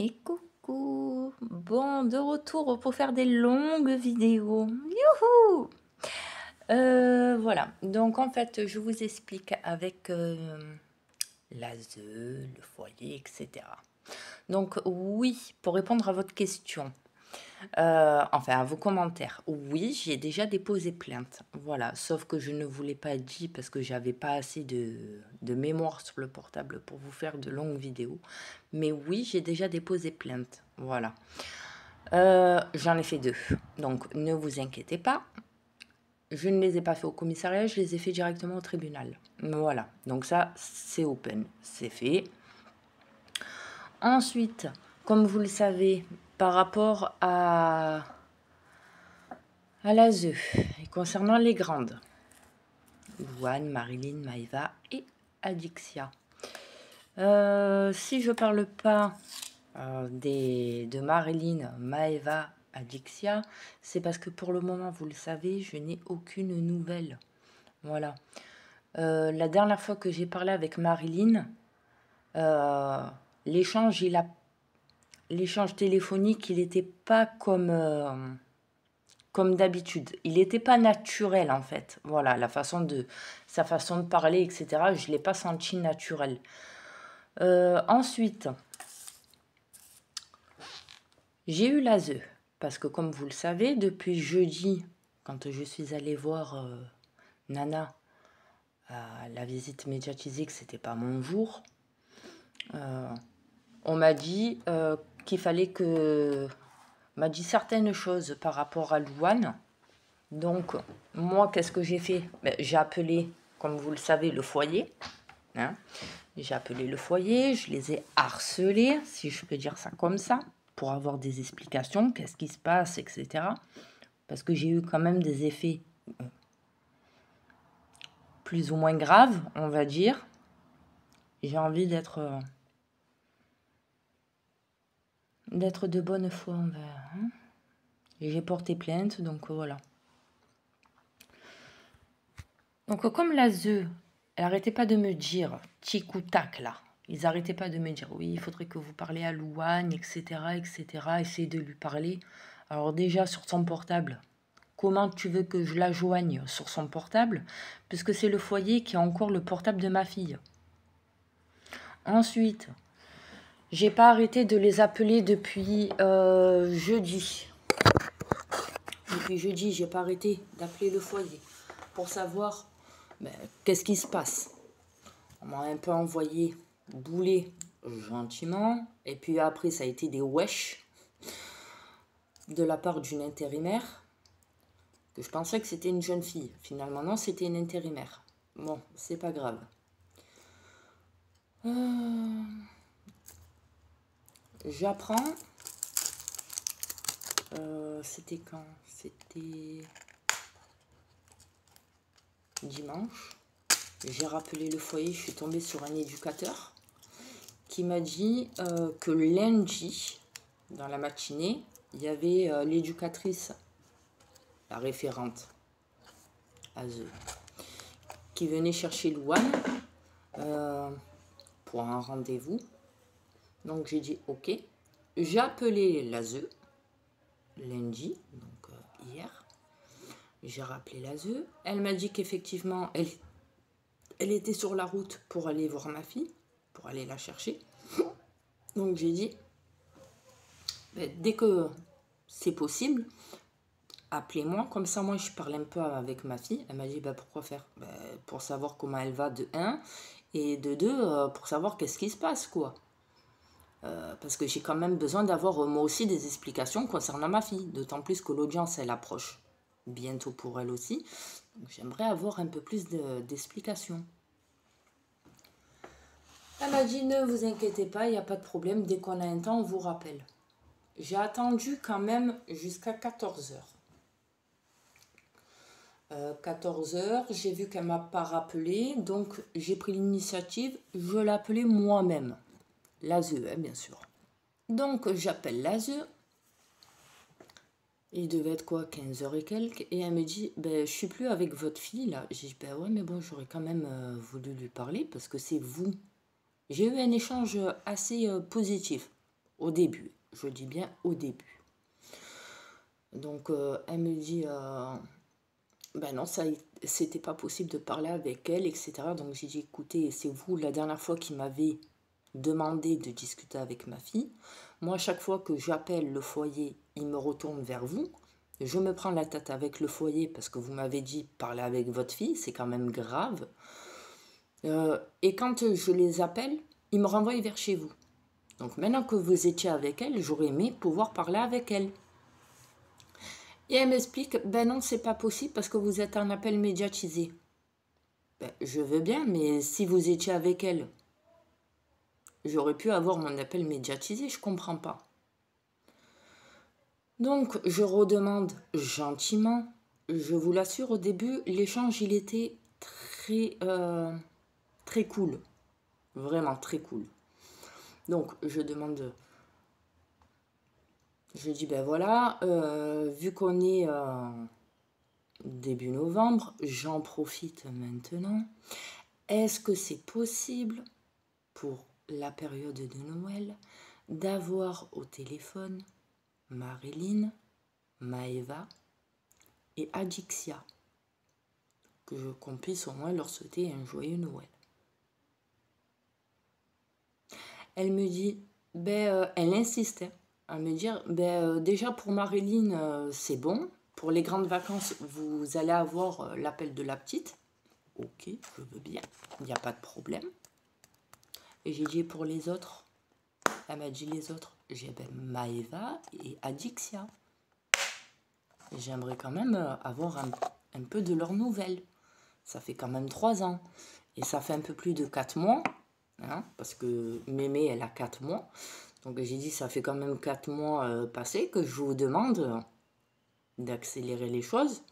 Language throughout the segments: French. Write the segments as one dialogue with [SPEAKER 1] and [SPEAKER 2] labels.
[SPEAKER 1] Et coucou! Bon, de retour pour faire des longues vidéos. Youhou! Voilà, donc en fait, je vous explique avec l'ASE, le foyer, etc. Donc oui, pour répondre à votre question, enfin à vos commentaires, oui, j'ai déjà déposé plainte. Voilà, sauf que je ne vous l'ai pas dit parce que j'avais pas assez de mémoire sur le portable pour vous faire de longues vidéos. Mais oui, j'ai déjà déposé plainte. Voilà. J'en ai fait 2. Donc ne vous inquiétez pas. Je ne les ai pas fait au commissariat, je les ai fait directement au tribunal. Voilà. Donc ça, c'est open. C'est fait. Ensuite, comme vous le savez, par rapport à l'ASE, et concernant les grandes, Louane, Marilyn, Maïva et Adixia. Si je parle pas de Marilyn, Maëva, Adixia, c'est parce que pour le moment, vous le savez, je n'ai aucune nouvelle. Voilà. La dernière fois que j'ai parlé avec Marilyn, l'échange téléphonique, il n'était pas comme d'habitude. Il n'était pas naturel, en fait. Voilà, sa façon de parler, etc., je ne l'ai pas senti naturel. Ensuite, j'ai eu l'ASE, parce que comme vous le savez, depuis jeudi, quand je suis allée voir Nana à la visite médiatisée, que c'était pas mon jour, on m'a dit qu'il fallait que... On m'a dit certaines choses par rapport à Louane. Donc, moi, qu'est-ce que j'ai fait? J'ai appelé, comme vous le savez, le foyer. Hein. J'ai appelé le foyer, je les ai harcelés, si je peux dire ça comme ça, pour avoir des explications, qu'est-ce qui se passe, etc. Parce que j'ai eu quand même des effets plus ou moins graves, on va dire. J'ai envie d'être de bonne foi envers. Hein. J'ai porté plainte, donc voilà. Donc comme l'ASE, elle arrêtait pas de me dire, tic ou tac là, ils arrêtaient pas de me dire, oui, il faudrait que vous parliez à Louane, etc., etc., essayez de lui parler. Alors déjà, sur son portable, comment tu veux que je la joigne sur son portable? Puisque c'est le foyer qui a encore le portable de ma fille. Ensuite, j'ai pas arrêté de les appeler depuis jeudi. Depuis jeudi, j'ai pas arrêté d'appeler le foyer pour savoir qu'est-ce qui se passe. On m'a un peu envoyé bouler gentiment. Et puis après, ça a été des wesh de la part d'une intérimaire. Que je pensais que c'était une jeune fille. Finalement, non, c'était une intérimaire. Bon, c'est pas grave. J'apprends. C'était quand? C'était dimanche. J'ai rappelé le foyer, je suis tombée sur un éducateur qui m'a dit que lundi, dans la matinée, il y avait l'éducatrice, la référente ASE, qui venait chercher Louane pour un rendez-vous. Donc j'ai dit ok. J'ai appelé l'ASE lundi, donc hier. J'ai rappelé l'ASE. Elle m'a dit qu'effectivement, elle était sur la route pour aller voir ma fille, pour aller la chercher. Donc j'ai dit, dès que c'est possible, appelez-moi, comme ça moi je parle un peu avec ma fille. Elle m'a dit, pourquoi faire? Pour savoir comment elle va de 1, et de 2, pour savoir qu'est-ce qui se passe, quoi. Parce que j'ai quand même besoin d'avoir moi aussi des explications concernant ma fille, d'autant plus que l'audience elle approche bientôt pour elle aussi. J'aimerais avoir un peu plus d'explications. Elle m'a dit, ne vous inquiétez pas, il n'y a pas de problème, dès qu'on a un temps, on vous rappelle. J'ai attendu quand même jusqu'à 14h. 14h, j'ai vu qu'elle ne m'a pas rappelé, donc j'ai pris l'initiative, je l'ai appelée moi-même. L'ASE, bien sûr. Donc j'appelle l'ASE, il devait être quoi, 15h et quelques, et elle me dit, je suis plus avec votre fille là. J'ai dit, ouais, mais bon, j'aurais quand même voulu lui parler parce que c'est vous. J'ai eu un échange assez positif. Au début, je dis bien au début. Donc, elle me dit, ben non, c'était pas possible de parler avec elle, etc. Donc, j'ai dit, écoutez, c'est vous, la dernière fois qui m'avez demandé de discuter avec ma fille. Moi, à chaque fois que j'appelle le foyer, il me retourne vers vous. Je me prends la tête avec le foyer parce que vous m'avez dit parler avec votre fille, c'est quand même grave. Et quand je les appelle, ils me renvoient vers chez vous. Donc maintenant que vous étiez avec elle, j'aurais aimé pouvoir parler avec elle. Et elle m'explique, ben non, c'est pas possible parce que vous êtes en appel médiatisé. Ben, je veux bien, mais si vous étiez avec elle, j'aurais pu avoir mon appel médiatisé, je comprends pas. Donc je redemande gentiment. Je vous l'assure, au début, l'échange, il était très cool. Vraiment très cool. Donc je demande... Je dis, ben voilà, vu qu'on est début novembre, j'en profite maintenant. Est-ce que c'est possible pour la période de Noël d'avoir au téléphone Marilyn, Maëva et Adixia, qu'on puisse au moins leur souhaiter un joyeux Noël. Elle me dit, elle insistait à me dire, déjà pour Marilyn, c'est bon. Pour les grandes vacances, vous allez avoir l'appel de la petite. Ok, je veux bien, il n'y a pas de problème. Et j'ai dit pour les autres, elle m'a dit les autres, j'ai Maëva et Adixia. J'aimerais quand même avoir un peu de leurs nouvelles. Ça fait quand même 3 ans. Et ça fait un peu plus de 4 mois. Hein, parce que Mémé, elle a 4 mois. Donc j'ai dit, ça fait quand même 4 mois passés que je vous demande d'accélérer les choses.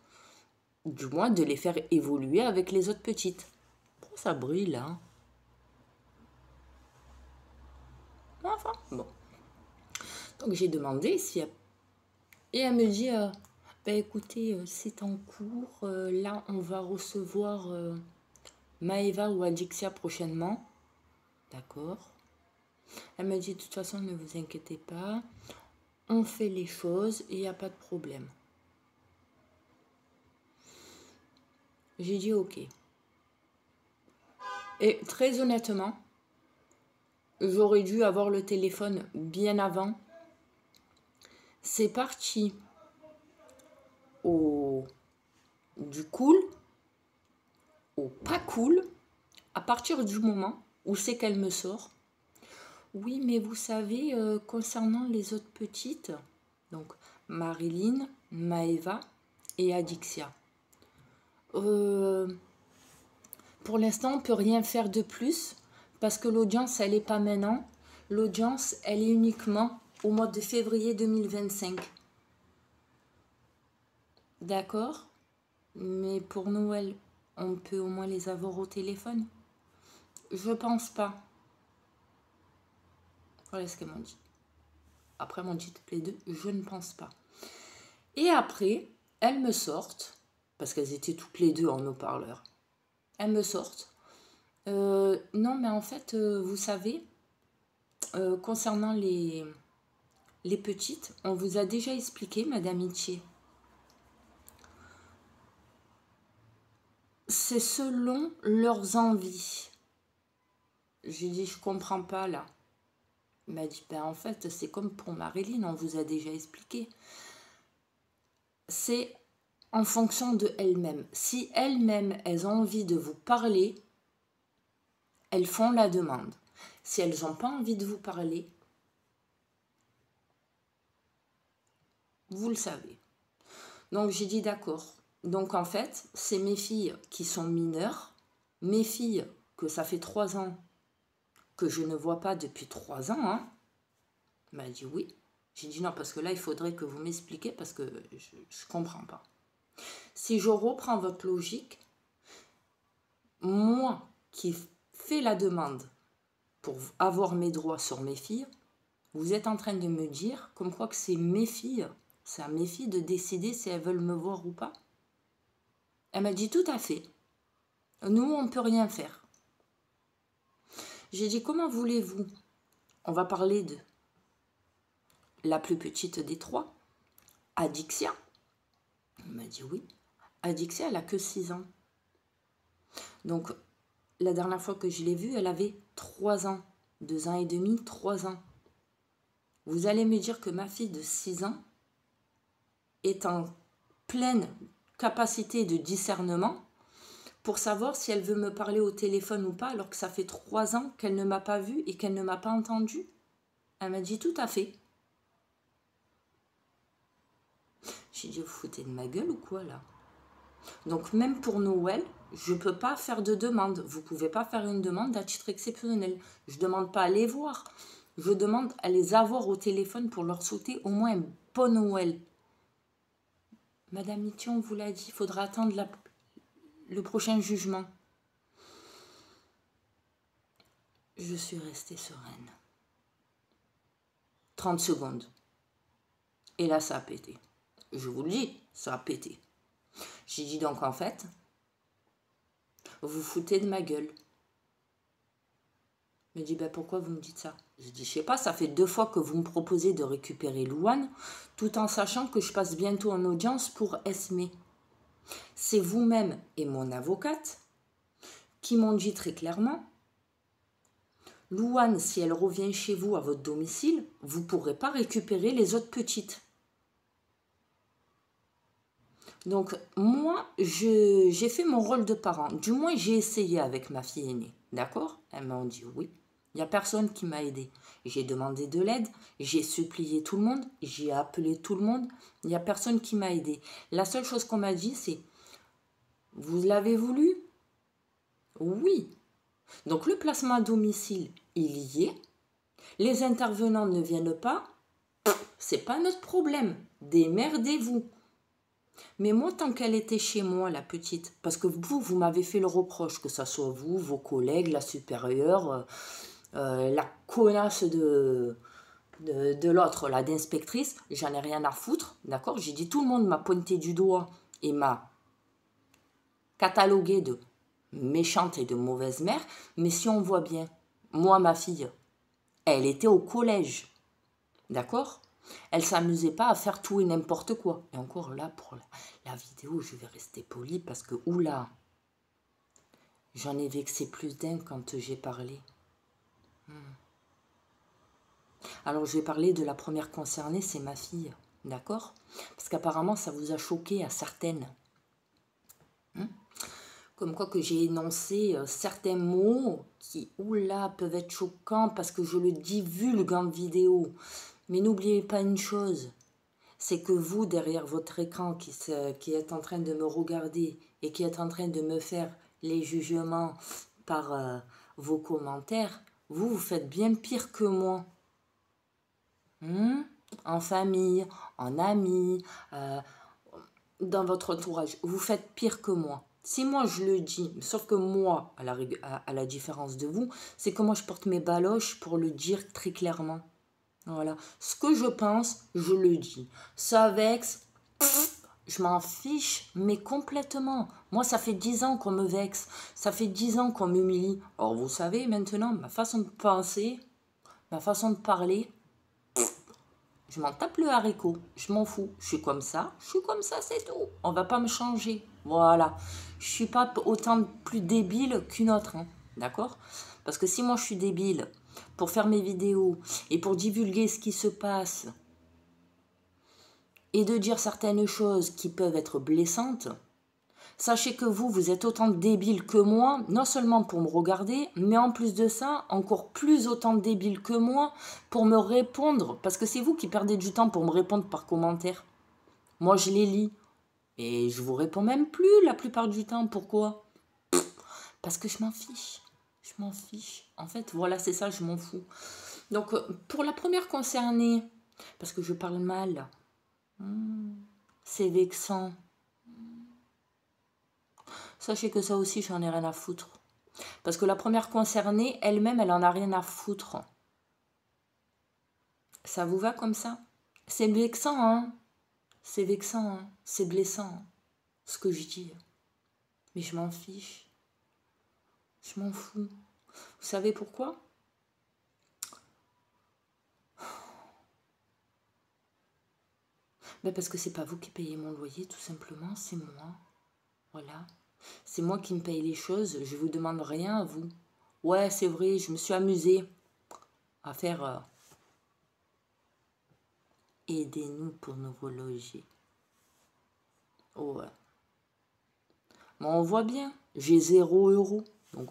[SPEAKER 1] Du moins, de les faire évoluer avec les autres petites. Pourquoi ça brille, là? Enfin, bon. Donc j'ai demandé si... Et elle me dit... écoutez, c'est en cours. Là, on va recevoir Maëva ou Adixia prochainement. D'accord. Elle me dit, de toute façon, ne vous inquiétez pas. On fait les choses et il n'y a pas de problème. J'ai dit ok. Et très honnêtement, j'aurais dû avoir le téléphone bien avant. C'est parti du cool au pas cool à partir du moment où c'est qu'elle me sort. Oui, mais vous savez, concernant les autres petites, donc Marilyn, Maëva et Adixia, pour l'instant, on ne peut rien faire de plus parce que l'audience, elle n'est pas maintenant. L'audience, elle est uniquement au mois de février 2025. D'accord? Mais pour Noël, on peut au moins les avoir au téléphone? Je pense pas. Voilà ce qu'elles m'ont dit. Après, elles m'ont dit toutes les deux, je ne pense pas. Et après, elles me sortent, parce qu'elles étaient toutes les deux en haut-parleur. Elles me sortent. Non, mais en fait, vous savez, concernant les petites, on vous a déjà expliqué, Madame Itier. C'est selon leurs envies. J'ai dit, je comprends pas là. Elle m'a dit, en fait, c'est comme pour Marilyn, on vous a déjà expliqué. C'est en fonction de elles-mêmes. Si elles-mêmes, elles ont envie de vous parler, elles font la demande. Si elles n'ont pas envie de vous parler, vous le savez. Donc j'ai dit d'accord. Donc en fait, c'est mes filles qui sont mineures, mes filles que ça fait 3 ans que je ne vois pas depuis 3 ans. Hein. Elle m'a dit oui. J'ai dit non, parce que là, il faudrait que vous m'expliquiez parce que je ne comprends pas. Si je reprends votre logique, moi qui fais la demande pour avoir mes droits sur mes filles, vous êtes en train de me dire comme quoi que c'est mes filles, c'est à mes filles de décider si elles veulent me voir ou pas. Elle m'a dit tout à fait. Nous, on ne peut rien faire. J'ai dit comment voulez-vous? On va parler de la plus petite des trois, Adixia. Il m'a dit oui. Adixia, elle a que 6 ans. Donc, la dernière fois que je l'ai vue, elle avait 3 ans. 2 ans et demi, 3 ans. Vous allez me dire que ma fille de 6 ans est en pleine capacité de discernement pour savoir si elle veut me parler au téléphone ou pas, alors que ça fait 3 ans qu'elle ne m'a pas vue et qu'elle ne m'a pas entendue. Elle m'a dit tout à fait. J'ai dit, vous foutez de ma gueule ou quoi là? Donc même pour Noël, je ne peux pas faire de demande. Vous ne pouvez pas faire une demande à titre exceptionnel. Je ne demande pas à les voir. Je demande à les avoir au téléphone pour leur souhaiter au moins un bon Noël. Madame Mithion vous l'a dit, il faudra attendre le prochain jugement. Je suis restée sereine. 30 secondes. Et là, ça a pété. Je vous le dis, ça a pété. J'ai dit donc en fait, vous foutez de ma gueule. Il me dit, ben pourquoi vous me dites ça? Je dis, je sais pas, ça fait 2 fois que vous me proposez de récupérer Louane, tout en sachant que je passe bientôt en audience pour Esmé. C'est vous-même et mon avocate qui m'ont dit très clairement, Louane, si elle revient chez vous à votre domicile, vous ne pourrez pas récupérer les autres petites. Donc, moi, j'ai fait mon rôle de parent. Du moins, j'ai essayé avec ma fille aînée. D'accord? Elle m'a dit oui. Il n'y a personne qui m'a aidé. J'ai demandé de l'aide, j'ai supplié tout le monde, j'ai appelé tout le monde. Il n'y a personne qui m'a aidé. La seule chose qu'on m'a dit, c'est vous l'avez voulu? Oui. Donc, le placement à domicile, il y est. Les intervenants ne viennent pas. C'est pas notre problème. Démerdez-vous. Mais moi, tant qu'elle était chez moi, la petite, parce que vous m'avez fait le reproche, que ce soit vous, vos collègues, la supérieure, la connasse de l'autre, la d'inspectrice, j'en ai rien à foutre, d'accord? J'ai dit, tout le monde m'a pointé du doigt et m'a catalogué de méchante et de mauvaise mère, mais si on voit bien, moi, ma fille, elle était au collège, d'accord? Elle s'amusait pas à faire tout et n'importe quoi. Et encore là, pour la vidéo, je vais rester polie parce que, oula, j'en ai vexé plus d'un quand j'ai parlé. Alors, je vais parler de la première concernée, c'est ma fille, d'accord? Parce qu'apparemment, ça vous a choqué à certaines. Comme quoi que j'ai énoncé certains mots qui, oula, peuvent être choquants parce que je le divulgue en vidéo. Mais n'oubliez pas une chose, c'est que vous, derrière votre écran qui êtes en train de me regarder et qui êtes en train de me faire les jugements par vos commentaires, vous faites bien pire que moi. En famille, en amis, dans votre entourage, vous faites pire que moi. Si moi je le dis, sauf que moi, à la différence de vous, c'est que moi je porte mes baloches pour le dire très clairement. Voilà. Ce que je pense, je le dis. Ça vexe, je m'en fiche, mais complètement. Moi, ça fait 10 ans qu'on me vexe. Ça fait 10 ans qu'on m'humilie. Or, vous savez, maintenant, ma façon de penser, ma façon de parler, je m'en tape le haricot. Je m'en fous. Je suis comme ça, c'est tout. On va pas me changer. Voilà. Je suis pas autant plus débile qu'une autre. Hein. D'accord? Parce que si moi, je suis débile pour faire mes vidéos et pour divulguer ce qui se passe et de dire certaines choses qui peuvent être blessantes, sachez que vous êtes autant débile que moi, non seulement pour me regarder, mais en plus de ça, encore plus autant débile que moi pour me répondre, parce que c'est vous qui perdez du temps pour me répondre par commentaire. Moi, je les lis et je vous réponds même plus la plupart du temps. Pourquoi? Parce que je m'en fiche. Je m'en fiche. En fait, voilà, c'est ça, je m'en fous. Donc, pour la première concernée, parce que je parle mal, c'est vexant. Sachez que ça aussi, j'en ai rien à foutre. Parce que la première concernée, elle-même, elle en a rien à foutre. Ça vous va comme ça? C'est vexant, hein? C'est vexant, hein? C'est blessant, hein, ce que je dis. Mais je m'en fiche. Je m'en fous. Vous savez pourquoi? Ben parce que c'est pas vous qui payez mon loyer, tout simplement, c'est moi. Voilà. C'est moi qui me paye les choses, je vous demande rien à vous. Ouais, c'est vrai, je me suis amusée à faire aidez-nous pour nous reloger. Ouais. Mais on voit bien, j'ai 0 €. Donc,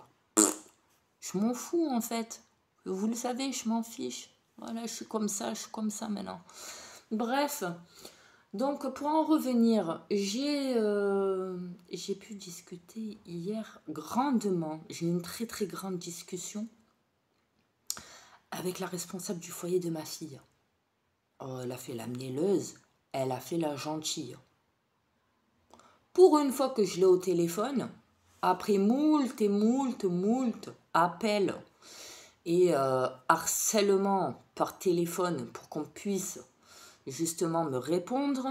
[SPEAKER 1] je m'en fous en fait. Vous le savez, je m'en fiche. Voilà, je suis comme ça maintenant. Bref, donc pour en revenir, j'ai pu discuter hier grandement. J'ai eu une très très grande discussion avec la responsable du foyer de ma fille. Oh, elle a fait la mielleuse, elle a fait la gentille. Pour une fois que je l'ai au téléphone, après moult et moult appels et harcèlement par téléphone pour qu'on puisse justement me répondre.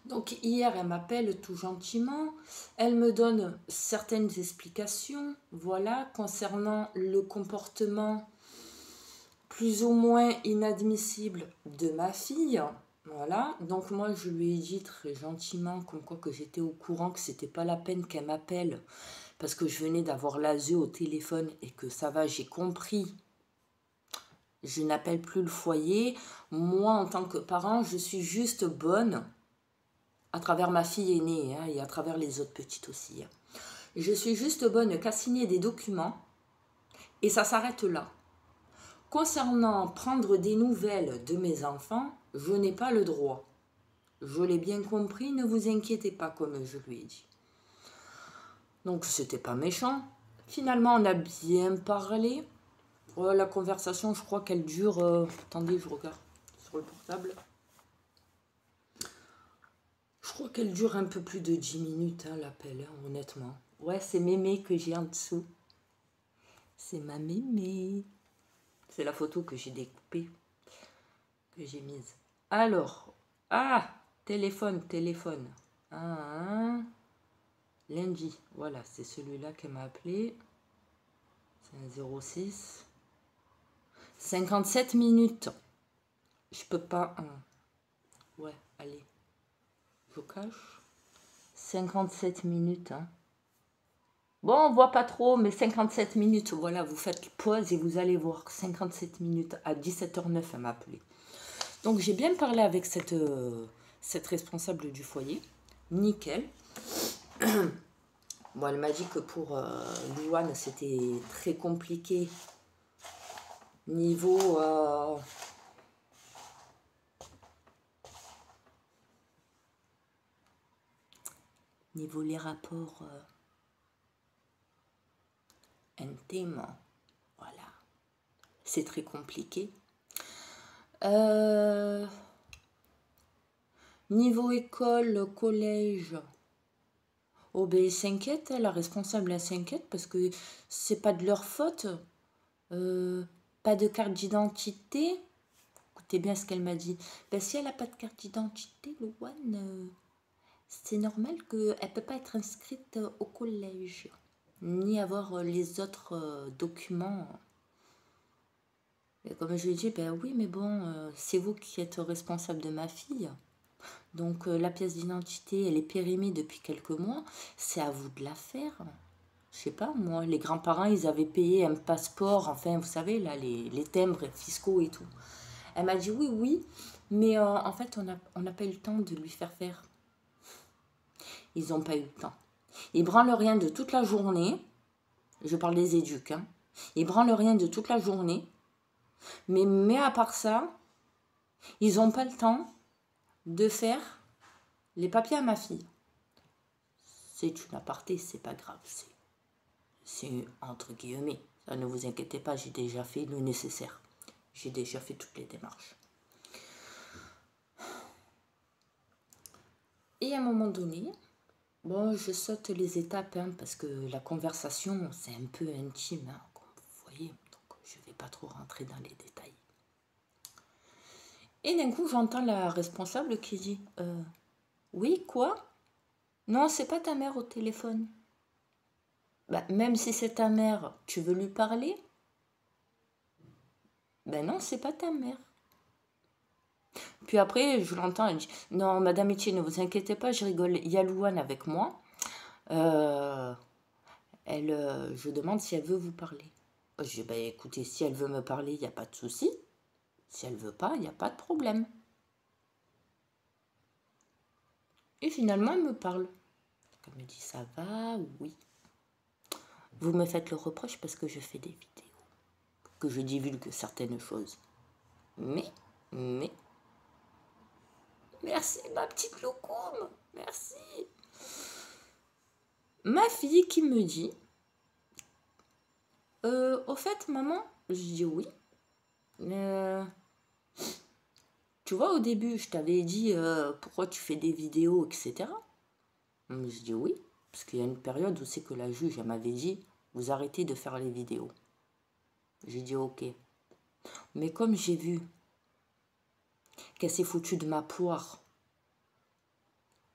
[SPEAKER 1] Donc hier, elle m'appelle tout gentiment, elle me donne certaines explications, voilà, concernant le comportement plus ou moins inadmissible de ma fille. Voilà, donc moi je lui ai dit très gentiment comme quoi que j'étais au courant que c'était pas la peine qu'elle m'appelle parce que je venais d'avoir l'ASE au téléphone et que ça va, j'ai compris. Je n'appelle plus le foyer. Moi, en tant que parent, je suis juste bonne à travers ma fille aînée hein, et à travers les autres petites aussi. Hein. Je suis juste bonne qu'à signer des documents et ça s'arrête là. Concernant prendre des nouvelles de mes enfants, je n'ai pas le droit. Je l'ai bien compris, ne vous inquiétez pas comme je lui ai dit. Donc c'était pas méchant. Finalement, on a bien parlé. La conversation, je crois qu'elle dure... attendez, je regarde sur le portable. Je crois qu'elle dure un peu plus de 10 minutes, hein, l'appel, hein, honnêtement. Ouais, c'est mémé que j'ai en dessous. C'est ma mémé. C'est la photo que j'ai découpée, que j'ai mise. Alors, téléphone. Lundi, voilà, c'est celui-là qu'elle m'a appelé. C'est un 06. 57 minutes. Je peux pas... ouais, allez. Je cache. 57 minutes, hein. Bon, on voit pas trop, mais 57 minutes, voilà, vous faites pause et vous allez voir. 57 minutes, à 17h09, elle m'a appelé. Donc, j'ai bien parlé avec cette responsable du foyer. Nickel. Bon, elle m'a dit que pour Louane, c'était très compliqué. Niveau... niveau les rapports... intime, voilà, c'est très compliqué. Niveau école, collège, oh ben s'inquiète, la responsable elle s'inquiète parce que c'est pas de leur faute. Pas de carte d'identité. Écoutez bien ce qu'elle m'a dit. Ben si elle a pas de carte d'identité, Louane, c'est normal qu'elle peut pas être inscrite au collège ni avoir les autres documents. Et comme je lui ai dit, ben oui, mais bon, c'est vous qui êtes responsable de ma fille. Donc la pièce d'identité, elle est périmée depuis quelques mois. C'est à vous de la faire. Je sais pas, moi, les grands-parents, ils avaient payé un passeport, enfin, vous savez, là, les timbres fiscaux et tout. Elle m'a dit oui, mais en fait, on n'a pas eu le temps de lui faire faire. Ils n'ont pas eu le temps. Ils branlent rien de toute la journée. Je parle des éduques, hein. Ils branlent rien de toute la journée. Mais à part ça, ils n'ont pas le temps de faire les papiers à ma fille. C'est une aparté, c'est pas grave. C'est entre guillemets. Ça, ne vous inquiétez pas, j'ai déjà fait le nécessaire. J'ai déjà fait toutes les démarches. Et à un moment donné, bon, je saute les étapes hein, parce que la conversation, c'est un peu intime, hein, comme vous voyez. Donc, je ne vais pas trop rentrer dans les détails. Et d'un coup, j'entends la responsable qui dit oui, quoi? Non, c'est pas ta mère au téléphone. Bah, même si c'est ta mère, tu veux lui parler? Ben non, c'est pas ta mère. Puis après, je l'entends, elle dit, non, Madame Etier, ne vous inquiétez pas, je rigole, il y a Louane avec moi. Je demande si elle veut vous parler. Je dis, bah, écoutez, si elle veut me parler, il n'y a pas de souci. Si elle veut pas, il n'y a pas de problème. Et finalement, elle me parle. Elle me dit, ça va, oui. Vous me faites le reproche parce que je fais des vidéos, que je divulgue certaines choses. Mais, merci ma petite loukoum, merci. Ma fille qui me dit, au fait, maman, je dis oui. Tu vois, au début, je t'avais dit pourquoi tu fais des vidéos, etc. Je dis oui, parce qu'il y a une période où c'est que la juge, elle m'avait dit, vous arrêtez de faire les vidéos. J'ai dit ok. Mais comme j'ai vu qu'elle s'est foutue de ma poire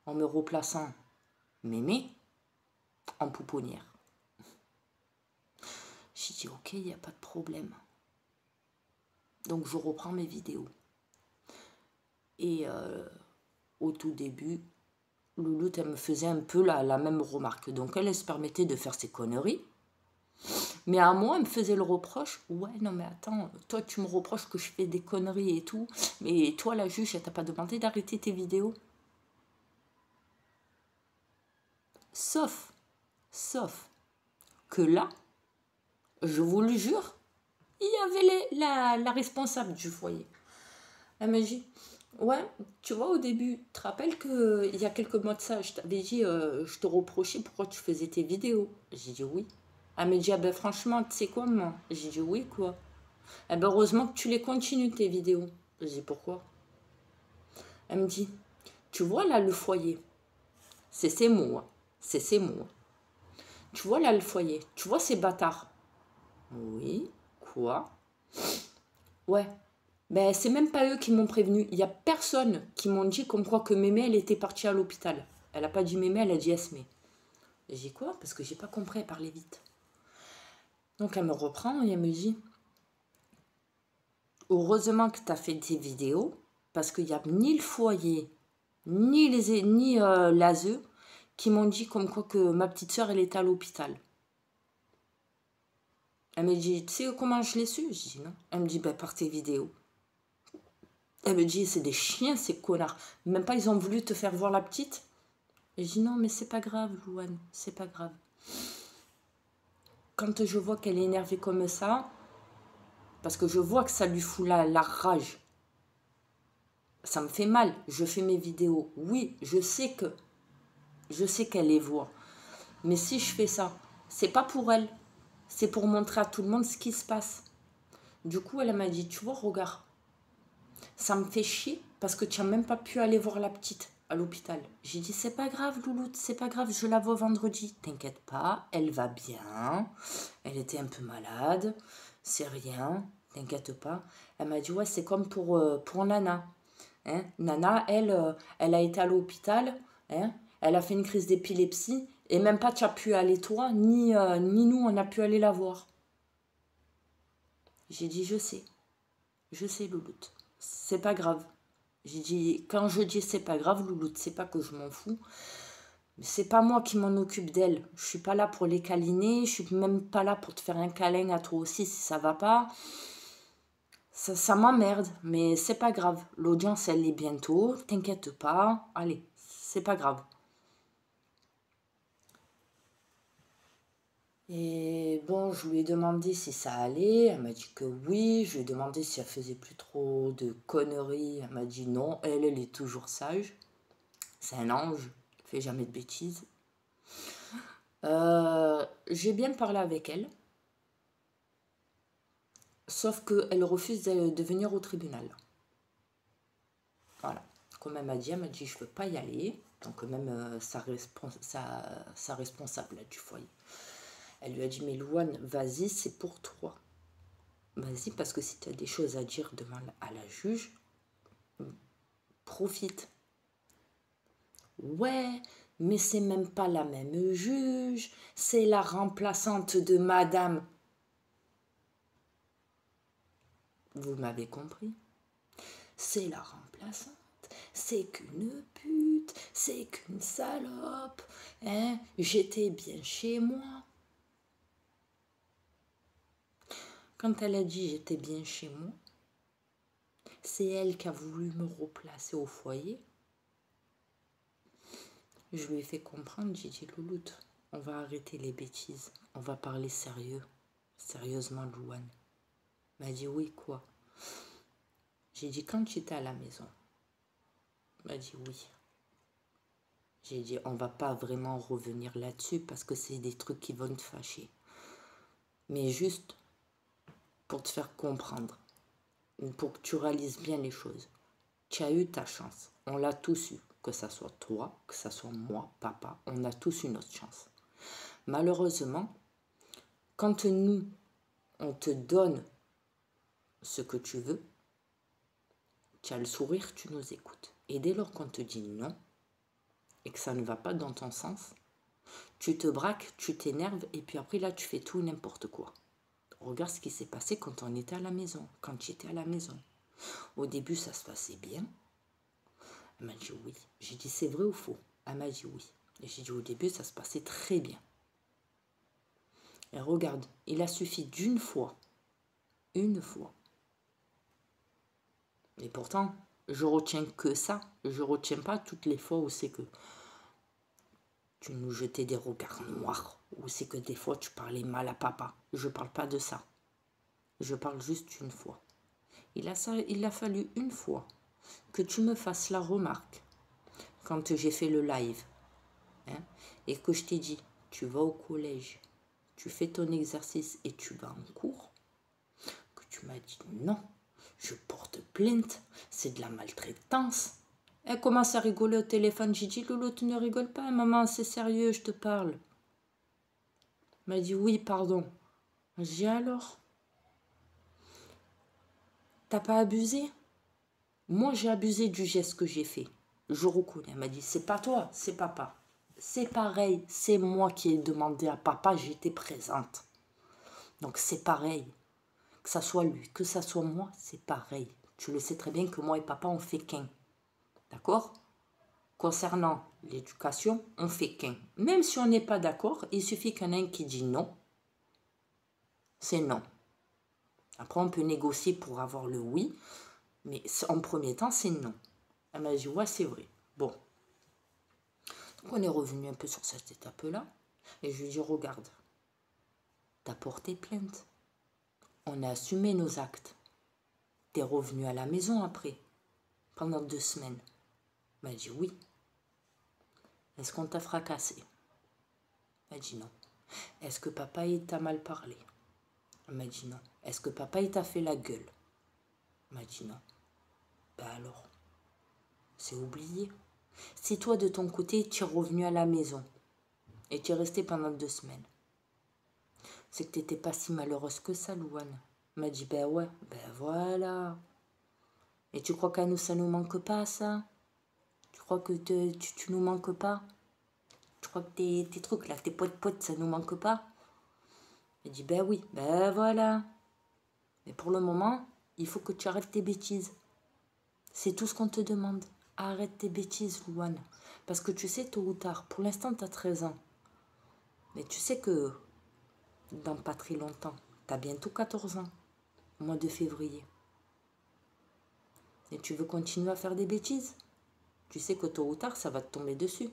[SPEAKER 1] en me replaçant mémé en pouponnière, j'ai dit ok, il n'y a pas de problème. Donc je reprends mes vidéos. Et au tout début, Louloute, elle me faisait un peu la même remarque. Donc elle se permettait de faire ses conneries. Mais à moi, elle me faisait le reproche. Ouais, non mais attends, toi tu me reproches que je fais des conneries et tout. Mais toi, la juge, elle t'a pas demandé d'arrêter tes vidéos. Sauf que là, je vous le jure, il y avait la responsable du foyer. Elle m'a dit, ouais, tu vois, au début, tu te rappelles qu'il y a quelques mois de ça, je t'avais dit, je te reprochais pourquoi tu faisais tes vidéos. J'ai dit oui. Elle m'a dit, ah ben franchement, tu sais quoi, moi? J'ai dit oui, quoi. Eh ben heureusement que tu les continues, tes vidéos. J'ai dit pourquoi? Elle me dit, tu vois là le foyer, c'est ces mots, hein. C'est ces mots. Hein. Tu vois là le foyer, tu vois ces bâtards? Oui, quoi? Ouais, ben, c'est même pas eux qui m'ont prévenu. Il y a personne qui m'ont dit comme quoi que Mémé, elle était partie à l'hôpital. Elle a pas dit Mémé, elle a dit Esmé. J'ai dit quoi? Parce que j'ai pas compris, elle parlait vite. Donc elle me reprend et elle me dit, heureusement que tu as fait tes vidéos, parce qu'il n'y a ni le foyer, ni l'ASE qui m'ont dit comme quoi que ma petite soeur, elle était à l'hôpital. Elle me dit, tu sais comment je l'ai su? Je dis non. Elle me dit, ben, par tes vidéos. Elle me dit, c'est des chiens, ces connards. Même pas, ils ont voulu te faire voir la petite. Et je dis, non, mais c'est pas grave, Louane, c'est pas grave. Quand je vois qu'elle est énervée comme ça, parce que je vois que ça lui fout la rage, ça me fait mal. Je fais mes vidéos. Oui, je sais qu'elle les voit. Mais si je fais ça, c'est pas pour elle. C'est pour montrer à tout le monde ce qui se passe. Du coup, elle m'a dit, tu vois, regarde, ça me fait chier parce que tu n'as même pas pu aller voir la petite à l'hôpital. J'ai dit, c'est pas grave, Louloute, c'est pas grave, je la vois vendredi. T'inquiète pas, elle va bien. Elle était un peu malade, c'est rien, t'inquiète pas. Elle m'a dit, ouais, c'est comme pour Nana. Hein? Nana, elle a été à l'hôpital, hein? Elle a fait une crise d'épilepsie et même pas tu as pu aller toi, ni nous, on a pu aller la voir. J'ai dit, je sais, Louloute, c'est pas grave. J'ai dit, quand je dis c'est pas grave, Louloute, c'est pas que je m'en fous. Mais c'est pas moi qui m'en occupe d'elle. Je suis pas là pour les câliner. Je suis même pas là pour te faire un câlin à toi aussi si ça va pas. Ça m'emmerde, mais c'est pas grave. L'audience, elle est bientôt. T'inquiète pas. Allez, c'est pas grave. Et bon, je lui ai demandé si ça allait. Elle m'a dit que oui. Je lui ai demandé si elle faisait plus trop de conneries. Elle m'a dit non. Elle est toujours sage. C'est un ange. Elle fait jamais de bêtises. J'ai bien parlé avec elle. Sauf qu'elle refuse de venir au tribunal. Voilà. Comme elle m'a dit, je ne veux pas y aller. Donc même sa responsable là, du foyer. Elle lui a dit, mais Louane, vas-y, c'est pour toi. Vas-y, parce que si tu as des choses à dire devant à la juge, profite. Ouais, mais c'est même pas la même juge. C'est la remplaçante de madame. Vous m'avez compris. c'est la remplaçante, c'est qu'une pute, c'est qu'une salope, hein, j'étais bien chez moi. Quand elle a dit j'étais bien chez moi, c'est elle qui a voulu me replacer au foyer. Je lui ai fait comprendre, j'ai dit Louloute, on va arrêter les bêtises, on va parler sérieux, sérieusement Louane. Elle m'a dit oui quoi. J'ai dit quand tu étais à la maison. Elle m'a dit oui. J'ai dit on va pas vraiment revenir là-dessus parce que c'est des trucs qui vont te fâcher. Mais juste pour te faire comprendre, pour que tu réalises bien les choses. Tu as eu ta chance, on l'a tous eu, que ça soit toi, que ça soit moi, papa, on a tous eu notre chance. Malheureusement, quand nous, on te donne ce que tu veux, tu as le sourire, tu nous écoutes. Et dès lors qu'on te dit non, et que ça ne va pas dans ton sens, tu te braques, tu t'énerves, et puis après là, tu fais tout et n'importe quoi. Regarde ce qui s'est passé quand on était à la maison, quand tu étais à la maison. Au début, ça se passait bien. Elle m'a dit oui. J'ai dit c'est vrai ou faux? Elle m'a dit oui. Et j'ai dit au début, ça se passait très bien. Et regarde, il a suffi d'une fois. Une fois. Et pourtant, je retiens que ça. Je retiens pas toutes les fois où c'est que tu nous jetais des regards noirs. Ou c'est que des fois tu parlais mal à papa. Je parle pas de ça. Je parle juste une fois. Il a fallu une fois que tu me fasses la remarque quand j'ai fait le live. Hein, et que je t'ai dit, tu vas au collège, tu fais ton exercice et tu vas en cours, que tu m'as dit non, je porte plainte, c'est de la maltraitance. Elle commence à rigoler au téléphone. J'ai dit Loulou, tu ne rigoles pas, maman, c'est sérieux, je te parle. Elle m'a dit oui, pardon. J'ai dit alors, t'as pas abusé? Moi, j'ai abusé du geste que j'ai fait. Je reconnais. Elle m'a dit c'est pas toi, c'est papa. C'est pareil, c'est moi qui ai demandé à papa, j'étais présente. Donc c'est pareil. Que ça soit lui, que ça soit moi, c'est pareil. Tu le sais très bien que moi et papa, on fait qu'un. D'accord? Concernant l'éducation, on fait qu'un. Même si on n'est pas d'accord, il suffit qu'il y en ait un qui dit non. C'est non. Après, on peut négocier pour avoir le oui. Mais en premier temps, c'est non. Elle m'a dit, ouais, c'est vrai. Bon. Donc, on est revenu un peu sur cette étape-là. Et je lui ai dit, regarde, t'as porté plainte. On a assumé nos actes. T'es revenu à la maison après, pendant 2 semaines. Elle m'a dit, oui. Est-ce qu'on t'a fracassé? Elle m'a dit non. Est-ce que papa, il t'a mal parlé? Elle m'a dit non. Est-ce que papa, il t'a fait la gueule? Elle m'a dit non. Ben alors, c'est oublié. Si toi, de ton côté, tu es revenu à la maison et tu es resté pendant 2 semaines, c'est que tu n'étais pas si malheureuse que ça, Louane. Elle m'a dit, ben ouais, ben voilà. Et tu crois qu'à nous, ça nous manque pas, ça? Tu crois que tu nous manques pas? Tu crois que tes trucs, là, tes potes, ça nous manque pas? Elle dit, ben oui, ben voilà. Mais pour le moment, il faut que tu arrêtes tes bêtises. C'est tout ce qu'on te demande. Arrête tes bêtises, Louane. Parce que tu sais, tôt ou tard, pour l'instant, tu as 13 ans. Mais tu sais que dans pas très longtemps, tu as bientôt 14 ans, au mois de février. Et tu veux continuer à faire des bêtises? Tu sais que tôt ou tard, ça va te tomber dessus.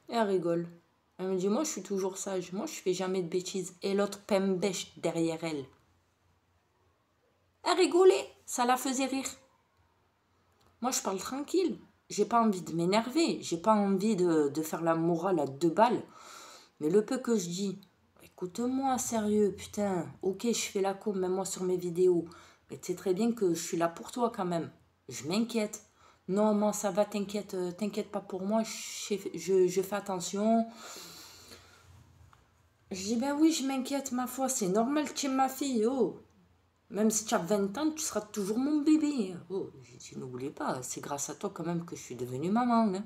[SPEAKER 1] Et elle rigole. Elle me dit, moi, je suis toujours sage. Moi, je fais jamais de bêtises. Et l'autre pembèche derrière elle. Elle rigolait. Ça la faisait rire. Moi, je parle tranquille. J'ai pas envie de m'énerver. J'ai pas envie de faire la morale à 2 balles. Mais le peu que je dis, écoute-moi, sérieux, putain. Ok, je fais la com, même moi sur mes vidéos. Mais tu sais très bien que je suis là pour toi quand même. Je m'inquiète. Non, moi, ça va, t'inquiète pas pour moi. Je fais attention. Je dis, ben oui, je m'inquiète, ma foi. C'est normal, tu es ma fille, oh. Même si tu as 20 ans, tu seras toujours mon bébé. Oh, j'ai dit, n'oublie pas, c'est grâce à toi quand même que je suis devenue maman. Hein.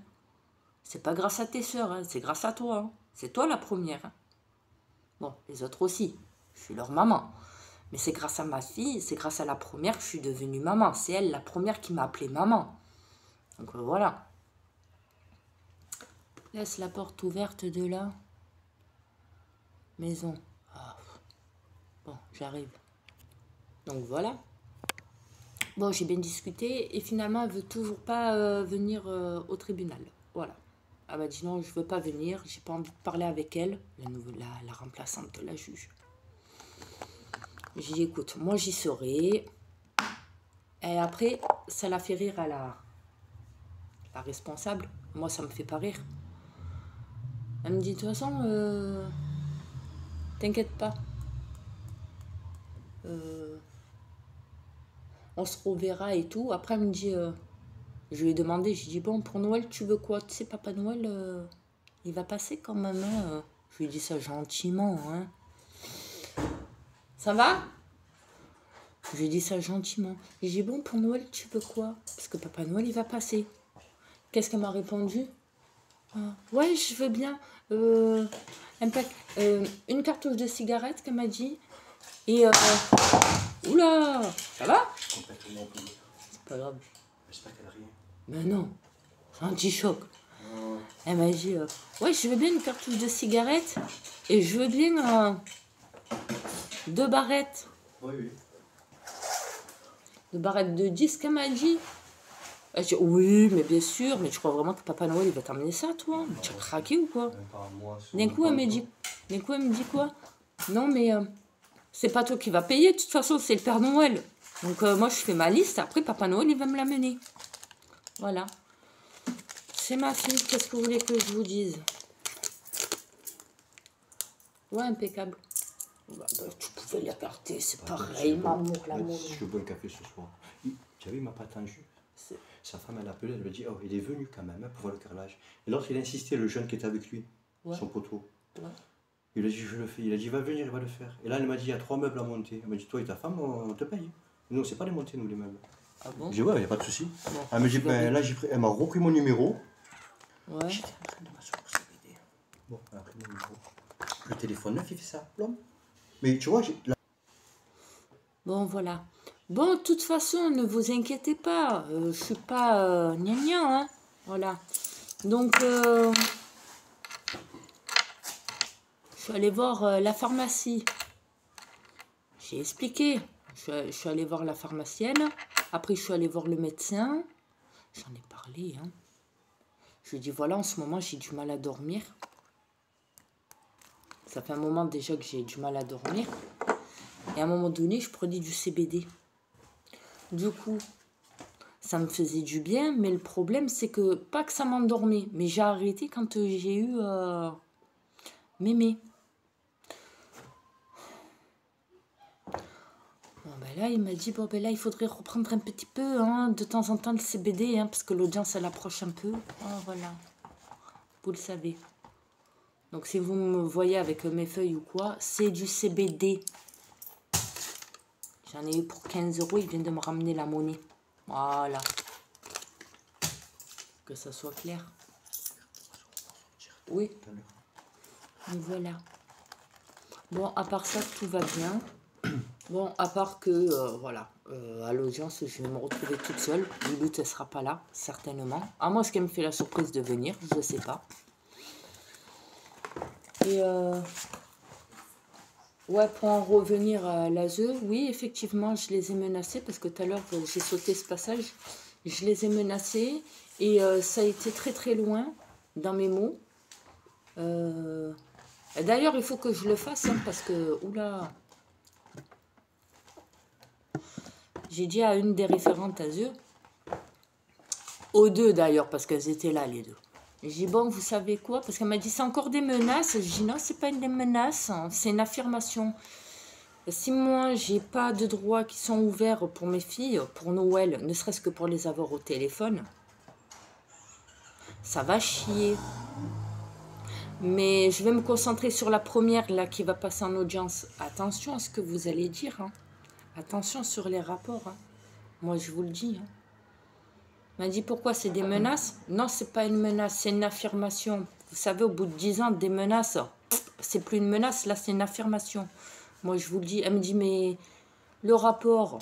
[SPEAKER 1] C'est pas grâce à tes soeurs, hein, c'est grâce à toi. Hein. C'est toi la première. Hein. Bon, les autres aussi. Je suis leur maman. Mais c'est grâce à ma fille, c'est grâce à la première que je suis devenue maman. C'est elle, la première, qui m'a appelée maman. Donc voilà. Laisse la porte ouverte de la maison. Ah. Bon, j'arrive. Donc voilà. Bon, j'ai bien discuté et finalement, elle veut toujours pas venir au tribunal. Voilà. Elle m'a dit non, je veux pas venir. J'ai pas envie de parler avec elle, la remplaçante de la juge. J'ai dit écoute, moi j'y serai. Et après, ça l'a fait rire à la responsable. Moi, ça me fait pas rire. Elle me dit de toute façon, t'inquiète pas. On se reverra et tout. Après, elle me dit, je lui ai demandé, j'ai dit, bon, pour Noël, tu veux quoi? Tu sais, Papa Noël, il va passer quand même. Hein. Je lui ai dit ça gentiment. Hein. Ça va? Je lui ai dit ça gentiment. J'ai dit, bon, pour Noël, tu veux quoi? Parce que Papa Noël, il va passer. Qu'est-ce qu'elle m'a répondu? Ouais, je veux bien une cartouche de cigarette, qu'elle m'a dit. Et oula, ça va?
[SPEAKER 2] Complètement oublié.
[SPEAKER 1] C'est pas grave.
[SPEAKER 2] J'espère qu'elle a rien.
[SPEAKER 1] Mais non, c'est un petit choc. Elle m'a dit, ouais, je veux bien une cartouche de cigarette et je veux bien 2 barrettes.
[SPEAKER 2] Oui, oui.
[SPEAKER 1] 2 barrettes de 10, qu'elle m'a dit. Elle dit, oui, mais bien sûr, mais tu crois vraiment que Papa Noël, il va t'amener ça, toi? Tu as craqué ou quoi? D'un coup, elle me dit quoi? Non, mais c'est pas toi qui vas payer, de toute façon, c'est le Père Noël. Donc, moi, je fais ma liste, après, Papa Noël, il va me l'amener. Voilà. C'est ma fille, qu'est-ce que vous voulez que je vous dise? Ouais, impeccable. Bah, tu pouvais l'écarter, c'est pareil, maman, l'amour.
[SPEAKER 2] Je bois un café ce soir. Tu as vu, il m'a pas attendu. Sa femme, elle a appelé, elle lui a dit, oh, il est venu quand même pour voir le carrelage. Et l'autre, il a insisté, le jeune qui était avec lui, son poteau. Ouais. Il a dit, je le fais. Il a dit, va venir, il va le faire. Et là, elle m'a dit, il y a 3 meubles à monter. Elle m'a dit, toi et ta femme, on te paye. Nous, c'est pas les monter, nous, les meubles.
[SPEAKER 1] Ah bon?
[SPEAKER 2] J'ai dit, ouais, il n'y a pas de souci. Bon, elle m'a dit, ben là, elle m'a repris mon numéro.
[SPEAKER 1] Ouais.
[SPEAKER 2] J'étais en train de m'asseoir pour CBD. Bon, elle a pris mon numéro. Le téléphone neuf, il fait ça, l'homme. Mais tu vois,
[SPEAKER 1] bon, voilà. Bon, de toute façon, ne vous inquiétez pas. Je suis pas gna hein. Voilà. Donc, je suis allée voir la pharmacie. J'ai expliqué. Je suis allée voir la pharmacienne. Après, je suis allée voir le médecin. J'en ai parlé. Hein. Je lui ai dit, voilà, en ce moment, j'ai du mal à dormir. Ça fait un moment déjà que j'ai du mal à dormir. Et à un moment donné, je prenais du CBD. Du coup, ça me faisait du bien. Mais le problème, c'est que, pas que ça m'endormait, mais j'ai arrêté quand j'ai eu mémé. Bon, ben là, il m'a dit, bon, ben là, il faudrait reprendre un petit peu, hein, de temps en temps, le CBD, hein, parce que l'audience, elle approche un peu. Oh, voilà. Vous le savez. Donc, si vous me voyez avec mes feuilles ou quoi, c'est du CBD. J'en ai eu pour 15 €. Il vient de me ramener la monnaie. Voilà. Que ça soit clair. Oui. Donc, voilà. Bon, à part ça, tout va bien. Bon, à part que, voilà, à l'audience, je vais me retrouver toute seule. Lulu, elle ne sera pas là, certainement. À moins qu'elle me fait la surprise de venir, je ne sais pas. Et, ouais, pour en revenir à l'ASE, oui, effectivement, je les ai menacés, parce que tout à l'heure, j'ai sauté ce passage. Je les ai menacés, et ça a été très très loin dans mes mots. D'ailleurs, il faut que je le fasse, hein, parce que, oula... J'ai dit à une des référentes ASE, aux deux d'ailleurs, parce qu'elles étaient là, les deux. J'ai dit, bon, vous savez quoi? Parce qu'elle m'a dit, c'est encore des menaces. J'ai dit, non, c'est pas des menaces, hein, c'est une affirmation. Si moi, j'ai pas de droits qui sont ouverts pour mes filles, pour Noël, ne serait-ce que pour les avoir au téléphone, ça va chier. Mais je vais me concentrer sur la première, là, qui va passer en audience. Attention à ce que vous allez dire, hein. Attention sur les rapports. Hein. Moi, je vous le dis. Hein. Elle m'a dit, pourquoi c'est des menaces? Non, c'est pas une menace, c'est une affirmation. Vous savez, au bout de 10 ans, des menaces, c'est plus une menace, là, c'est une affirmation. Moi, je vous le dis. Elle me dit, mais Le rapport,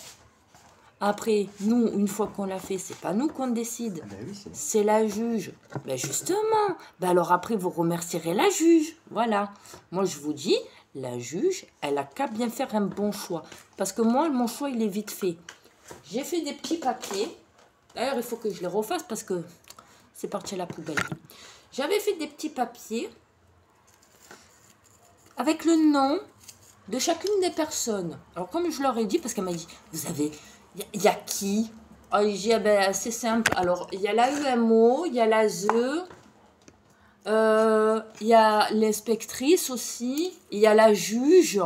[SPEAKER 1] après, nous, une fois qu'on l'a fait, c'est pas nous qu'on décide.
[SPEAKER 2] Ben oui,
[SPEAKER 1] c'est la juge. Ben justement. Ben alors après, vous remercierez la juge. Voilà. Moi, je vous dis, la juge, elle a qu'à bien faire un bon choix. Parce que moi, mon choix, il est vite fait. J'ai fait des petits papiers. D'ailleurs, il faut que je les refasse parce que c'est parti à la poubelle. J'avais fait des petits papiers avec le nom de chacune des personnes. Alors, comme je leur ai dit, parce qu'elle m'a dit, vous avez... Il y a qui? Ah, j'ai dit, ben, c'est simple. Alors, il y a la UMO, il y a la ZE, il y a l'inspectrice aussi, il y a la juge.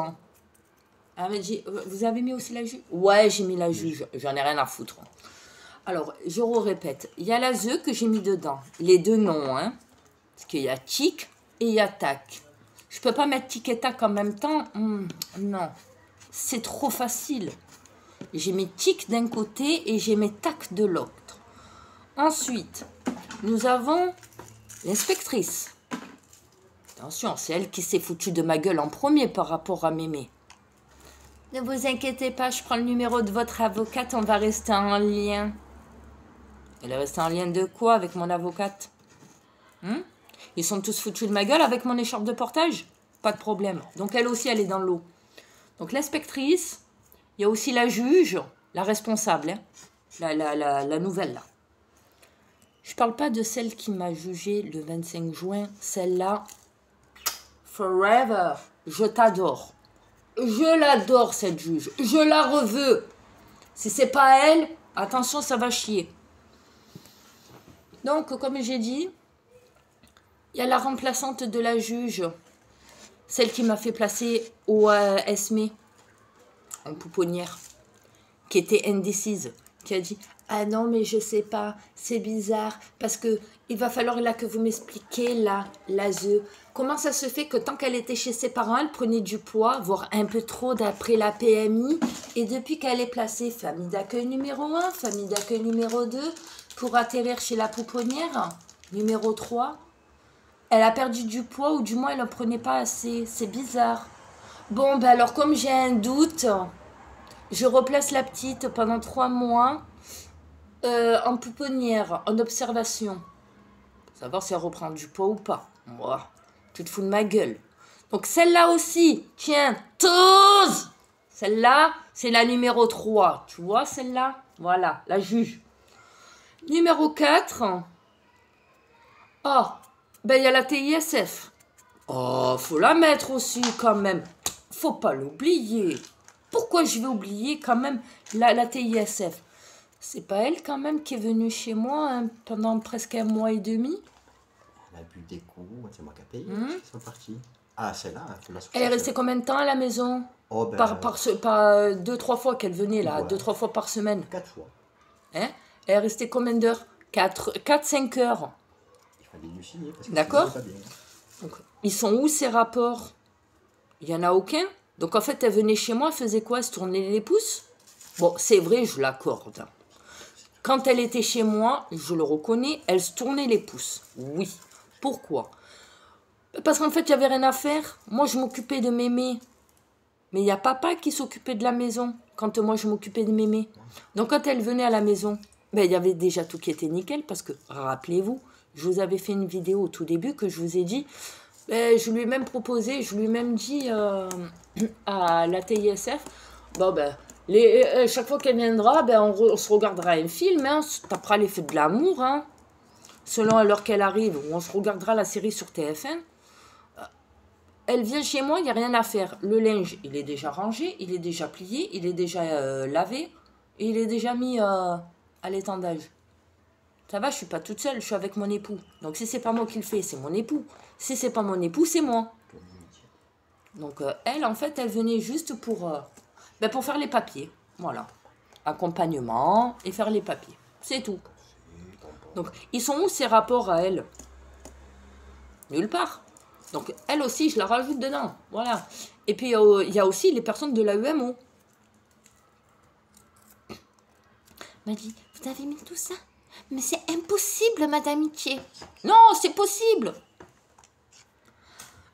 [SPEAKER 1] Elle m'a dit, vous avez mis aussi la juge? Ouais, j'ai mis la juge, j'en ai rien à foutre. Alors, je répète, il y a la ZE que j'ai mis dedans. Les deux noms, hein. Parce qu'il y a TIC et il y a TAC. Je peux pas mettre TIC et TAC en même temps. Non, c'est trop facile. J'ai mes TIC d'un côté et j'ai mes TAC de l'autre. Ensuite, nous avons l'inspectrice. Attention, c'est elle qui s'est foutue de ma gueule en premier par rapport à Mémé. Ne vous inquiétez pas, je prends le numéro de votre avocate, on va rester en lien. Elle est restée en lien de quoi avec mon avocate? Ils sont tous foutus de ma gueule avec mon écharpe de portage? Pas de problème. Donc elle aussi, elle est dans l'eau. Donc l'inspectrice, il y a aussi la juge, la responsable, hein, la nouvelle là. Je parle pas de celle qui m'a jugée le 25 juin. Celle-là, forever, je t'adore. Je l'adore cette juge. Je la reveux. Si c'est pas elle, attention, ça va chier. Donc, comme j'ai dit, il y a la remplaçante de la juge, celle qui m'a fait placer au Esme, en pouponnière, qui était indécise, qui a dit « Ah non, mais je sais pas, c'est bizarre, parce que il va falloir là que vous m'expliquiez, là, la ZE. Comment ça se fait que tant qu'elle était chez ses parents, elle prenait du poids, voire un peu trop d'après la PMI, et depuis qu'elle est placée famille d'accueil numéro 1, famille d'accueil numéro 2, pour atterrir chez la pouponnière, numéro 3, elle a perdu du poids, ou du moins elle n'en prenait pas assez. C'est bizarre. Bon, ben alors comme j'ai un doute, je replace la petite pendant 3 mois en pouponnière, en observation. Savoir si elle reprend du poids ou pas. Moi, tu te fous de ma gueule. Donc celle-là aussi, tiens, tous. Celle-là, c'est la numéro 3. Tu vois celle-là? Voilà, la juge. Numéro 4. Oh, ben il y a la TISF. Oh, faut la mettre aussi quand même. Faut pas l'oublier. Pourquoi je vais oublier quand même la TISF? C'est pas elle quand même qui est venue chez moi hein, pendant presque 1 mois et demi.
[SPEAKER 2] Elle a bu des coups, c'est moi qui ai payé, ils sont partis. Ah, celle-là,
[SPEAKER 1] elle est restée combien de temps à la maison?
[SPEAKER 2] Oh, ben,
[SPEAKER 1] par 2-3 fois qu'elle venait là, ouais. 2-3 fois par semaine.
[SPEAKER 2] 4 fois.
[SPEAKER 1] Hein? Elle est restée combien d'heures? 4-5 heures.
[SPEAKER 2] Il fallait lui signer parce que
[SPEAKER 1] d'accord. Donc, ils sont où ces rapports? Il n'y en a aucun. Donc en fait, elle venait chez moi, elle faisait quoi? Elle se tournait les pouces? Bon, c'est vrai, je l'accorde. Quand elle était chez moi, je le reconnais, elle se tournait les pouces. Oui. Pourquoi? Parce qu'en fait, il n'y avait rien à faire. Moi, je m'occupais de Mémé. Mais il y a papa qui s'occupait de la maison quand moi, je m'occupais de Mémé. Donc quand elle venait à la maison, ben, il y avait déjà tout qui était nickel. Parce que, rappelez-vous, je vous avais fait une vidéo au tout début que je vous ai dit... je lui ai même proposé, je lui ai même dit à la TISF, bon ben, chaque fois qu'elle viendra, ben, on se regardera un film, hein, on se tapera les feux de l'amour, hein, selon l'heure qu'elle arrive, on se regardera la série sur TF1. Elle vient chez moi, il n'y a rien à faire. Le linge, il est déjà rangé, il est déjà plié, il est déjà lavé, et il est déjà mis à l'étendage. Ça va, je suis pas toute seule, je suis avec mon époux. Donc si c'est pas moi qui le fais, c'est mon époux. Si c'est pas mon époux, c'est moi. Donc elle, en fait, elle venait juste pour faire les papiers. Voilà. Accompagnement et faire les papiers. C'est tout. Donc, ils sont où ces rapports à elle? Nulle part. Donc, elle aussi, je la rajoute dedans. Voilà. Et puis, il y a aussi les personnes de la UMO. M'a dit, vous avez mis tout ça? Mais c'est impossible, Madame Itier. Non, c'est possible.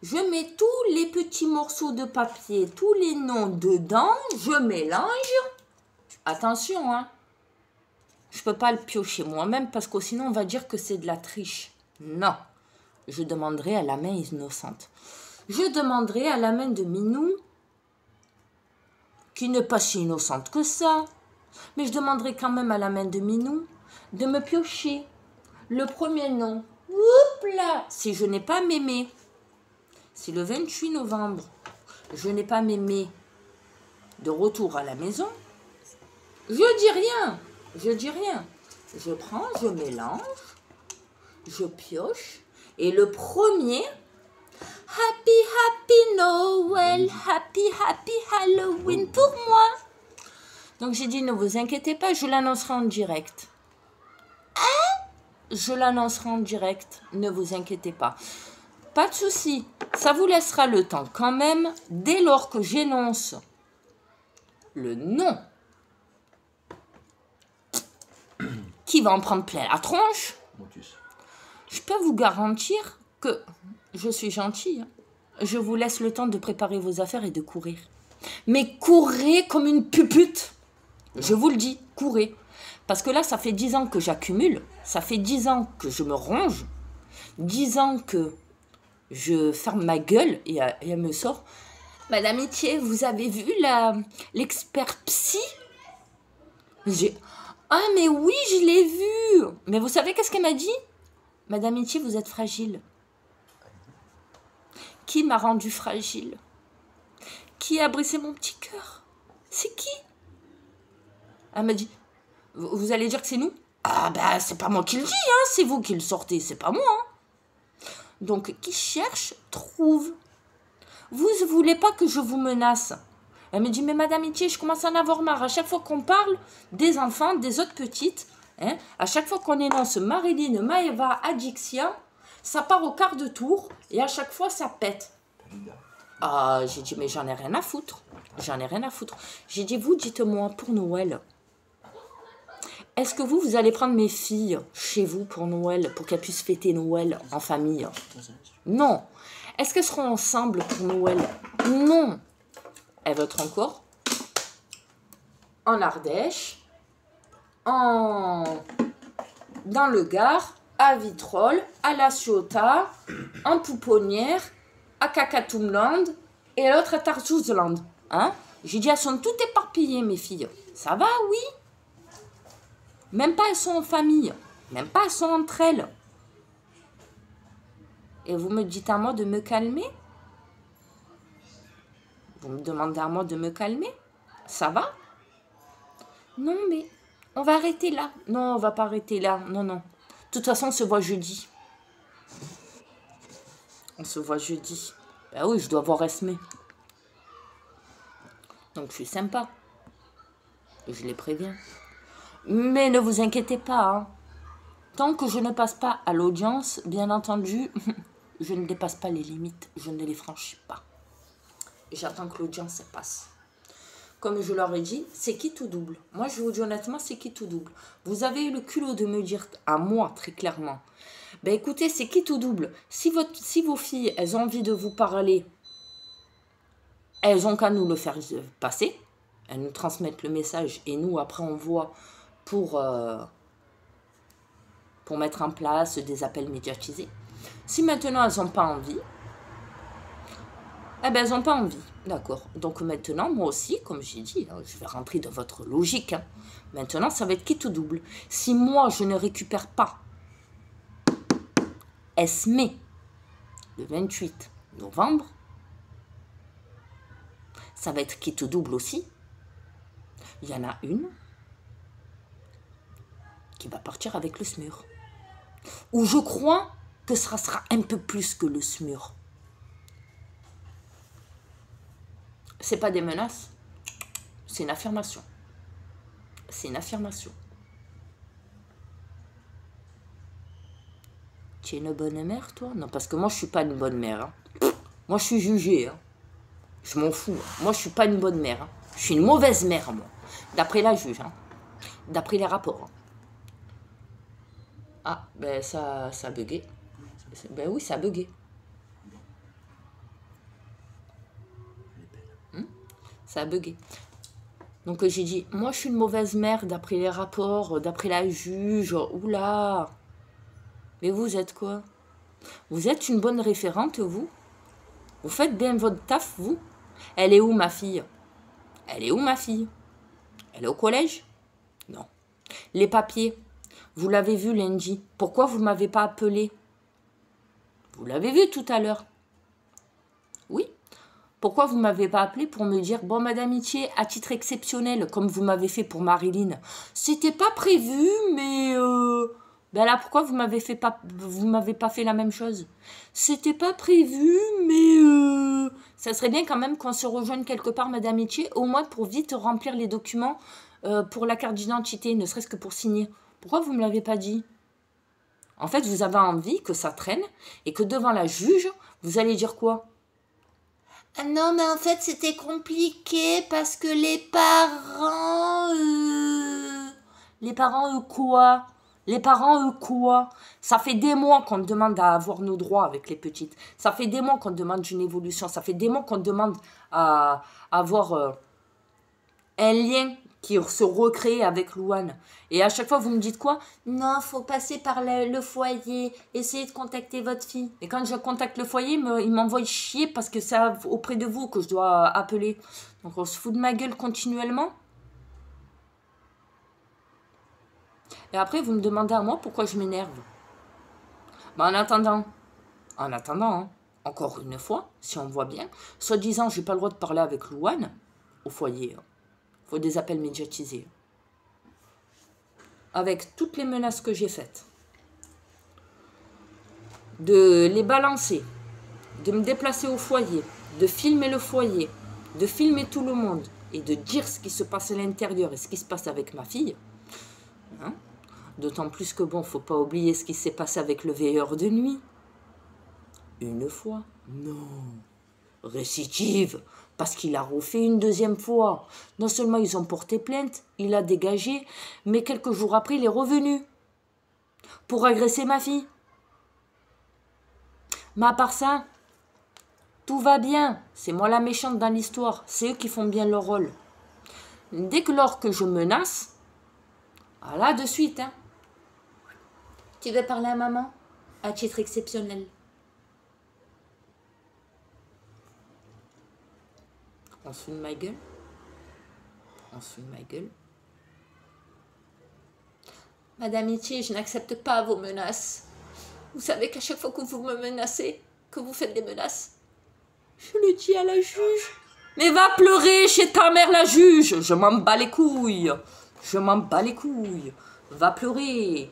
[SPEAKER 1] Je mets tous les petits morceaux de papier, tous les noms dedans, je mélange. Attention, hein. Je ne peux pas le piocher moi-même parce que sinon on va dire que c'est de la triche. Non. Je demanderai à la main innocente. Je demanderai à la main de Minou, qui n'est pas si innocente que ça, mais je demanderai quand même à la main de Minou de me piocher le premier nom. Oups là, si je n'ai pas mémé, si le 28 novembre, je n'ai pas mémé de retour à la maison, je dis rien, je dis rien. Je prends, je mélange, je pioche, et le premier, Happy, Happy Noël, Happy, Happy Halloween pour moi. Donc j'ai dit, ne vous inquiétez pas, je l'annoncerai en direct. Hein? Je l'annoncerai en direct, ne vous inquiétez pas. Pas de souci, ça vous laissera le temps quand même, dès lors que j'énonce le nom qui va en prendre plein la tronche, je peux vous garantir que je suis gentille. Je vous laisse le temps de préparer vos affaires et de courir. Mais courez comme une pupute. Je vous le dis, courez. Parce que là, ça fait 10 ans que j'accumule. Ça fait 10 ans que je me ronge. 10 ans que je ferme ma gueule et elle me sort. Madame Itier, vous avez vu l'expert psy? J'ai... Ah, mais oui, je l'ai vu. Mais vous savez qu'est-ce qu'elle m'a dit? Madame Itier, vous êtes fragile. Qui m'a rendu fragile? Qui a brisé mon petit cœur? C'est qui? Elle m'a dit, vous allez dire que c'est nous? Ah ben, c'est pas moi qui le dis, hein, c'est vous qui le sortez, c'est pas moi. Hein. Donc, qui cherche, trouve. Vous ne voulez pas que je vous menace? Elle me dit, mais Madame Itier, je commence à en avoir marre. À chaque fois qu'on parle des enfants, des autres petites, hein, à chaque fois qu'on énonce Marilyn, Maëva, Adixia, ça part au quart de tour et à chaque fois, ça pète. Ah, j'ai dit, mais j'en ai rien à foutre. J'en ai rien à foutre. J'ai dit, vous, dites-moi, pour Noël, est-ce que vous allez prendre mes filles chez vous pour Noël, pour qu'elles puissent fêter Noël en famille? Non. Est-ce qu'elles seront ensemble pour Noël? Non. Elles vont être encore en Ardèche, dans le Gard, à Vitrolles, à La Ciotat, en Pouponnière, à Kakatoumland et l'autre à Tarzouzland. Hein? J'ai dit, elles sont toutes éparpillées, mes filles. Ça va, oui? Même pas elles sont en famille. Même pas elles sont entre elles. Et vous me dites à moi de me calmer? Vous me demandez à moi de me calmer? Ça va? Non, mais on va arrêter là. Non, on va pas arrêter là. Non, non. De toute façon, on se voit jeudi. On se voit jeudi. Ben oui, je dois voir Esmé. Donc, je suis sympa. Je les préviens. Mais ne vous inquiétez pas. Hein. Tant que je ne passe pas à l'audience, bien entendu, je ne dépasse pas les limites. Je ne les franchis pas. J'attends que l'audience passe. Comme je leur ai dit, c'est qui tout double? Moi, je vous dis honnêtement, c'est qui tout double? Vous avez eu le culot de me dire à moi, très clairement, ben écoutez, c'est qui tout double? Si vos filles, elles ont envie de vous parler, elles ont qu'à nous le faire passer. Elles nous transmettent le message et nous, après, on voit pour mettre en place des appels médiatisés. Si maintenant, elles n'ont pas envie, eh ben, elles n'ont pas envie. D'accord. Donc maintenant, moi aussi, comme j'ai dit, hein, je vais rentrer dans votre logique. Hein. Maintenant, ça va être qui tout double. Si moi, je ne récupère pas Esmé le 28 novembre, ça va être qui tout double aussi. Il y en a une qui va partir avec le SMUR. Ou je crois que ça sera un peu plus que le SMUR. C'est pas des menaces, c'est une affirmation. C'est une affirmation. Tu es une bonne mère, toi? Non, parce que moi, je suis pas une bonne mère. Hein. Moi, je suis jugée. Hein. Je m'en fous. Hein. Moi, je suis pas une bonne mère. Hein. Je suis une mauvaise mère, moi. D'après la juge. Hein. D'après les rapports. Hein. Ah, ben ça a bugué. Ben oui, ça a bugué. Ça a bugué. Donc j'ai dit, moi je suis une mauvaise mère d'après les rapports, d'après la juge. Oula. Mais vous êtes quoi? Vous êtes une bonne référente, vous? Vous faites bien votre taf, vous? Elle est où, ma fille? Elle est où, ma fille? Elle est au collège? Non. Les papiers, vous l'avez vu lundi. Pourquoi vous ne m'avez pas appelé? Vous l'avez vu tout à l'heure. Oui. Pourquoi vous ne m'avez pas appelé pour me dire, bon, Madame Itier, à titre exceptionnel, comme vous m'avez fait pour Marilyn, c'était pas prévu, mais... Ben là, pourquoi vous m'avez pas fait la même chose? C'était pas prévu, mais... Ça serait bien quand même qu'on se rejoigne quelque part, Madame Itier, au moins pour vite remplir les documents pour la carte d'identité, ne serait-ce que pour signer. Pourquoi vous ne me l'avez pas dit? En fait, vous avez envie que ça traîne et que devant la juge, vous allez dire quoi? Ah non, mais en fait, c'était compliqué parce que les parents... Les parents, quoi? Les parents, quoi? Ça fait des mois qu'on demande à avoir nos droits avec les petites. Ça fait des mois qu'on demande une évolution. Ça fait des mois qu'on demande à avoir un lien qui se recrée avec Louane. Et à chaque fois, vous me dites quoi? Non, il faut passer par le foyer. Essayez de contacter votre fille. Et quand je contacte le foyer, il m'envoie chier parce que c'est auprès de vous que je dois appeler. Donc on se fout de ma gueule continuellement. Et après, vous me demandez à moi pourquoi je m'énerve. Ben, en attendant, hein, encore une fois, si on voit bien, soi-disant, j'ai pas le droit de parler avec Louane au foyer. Il faut des appels médiatisés. Avec toutes les menaces que j'ai faites, de les balancer, de me déplacer au foyer, de filmer le foyer, de filmer tout le monde et de dire ce qui se passe à l'intérieur et ce qui se passe avec ma fille. Hein? D'autant plus que bon, faut pas oublier ce qui s'est passé avec le veilleur de nuit. Une fois, non. Récidive, parce qu'il a refait une deuxième fois. Non seulement ils ont porté plainte, il a dégagé, mais quelques jours après, il est revenu pour agresser ma fille. Mais à part ça, tout va bien. C'est moi la méchante dans l'histoire. C'est eux qui font bien leur rôle. Dès que lors que je menace, là de suite, hein. Tu veux parler à maman? À titre exceptionnel. On se fout de ma gueule. On se fout de ma gueule. Madame Itier, je n'accepte pas vos menaces. Vous savez qu'à chaque fois que vous me menacez, que vous faites des menaces, je le dis à la juge. Mais va pleurer chez ta mère, la juge. Je m'en bats les couilles. Je m'en bats les couilles. Va pleurer.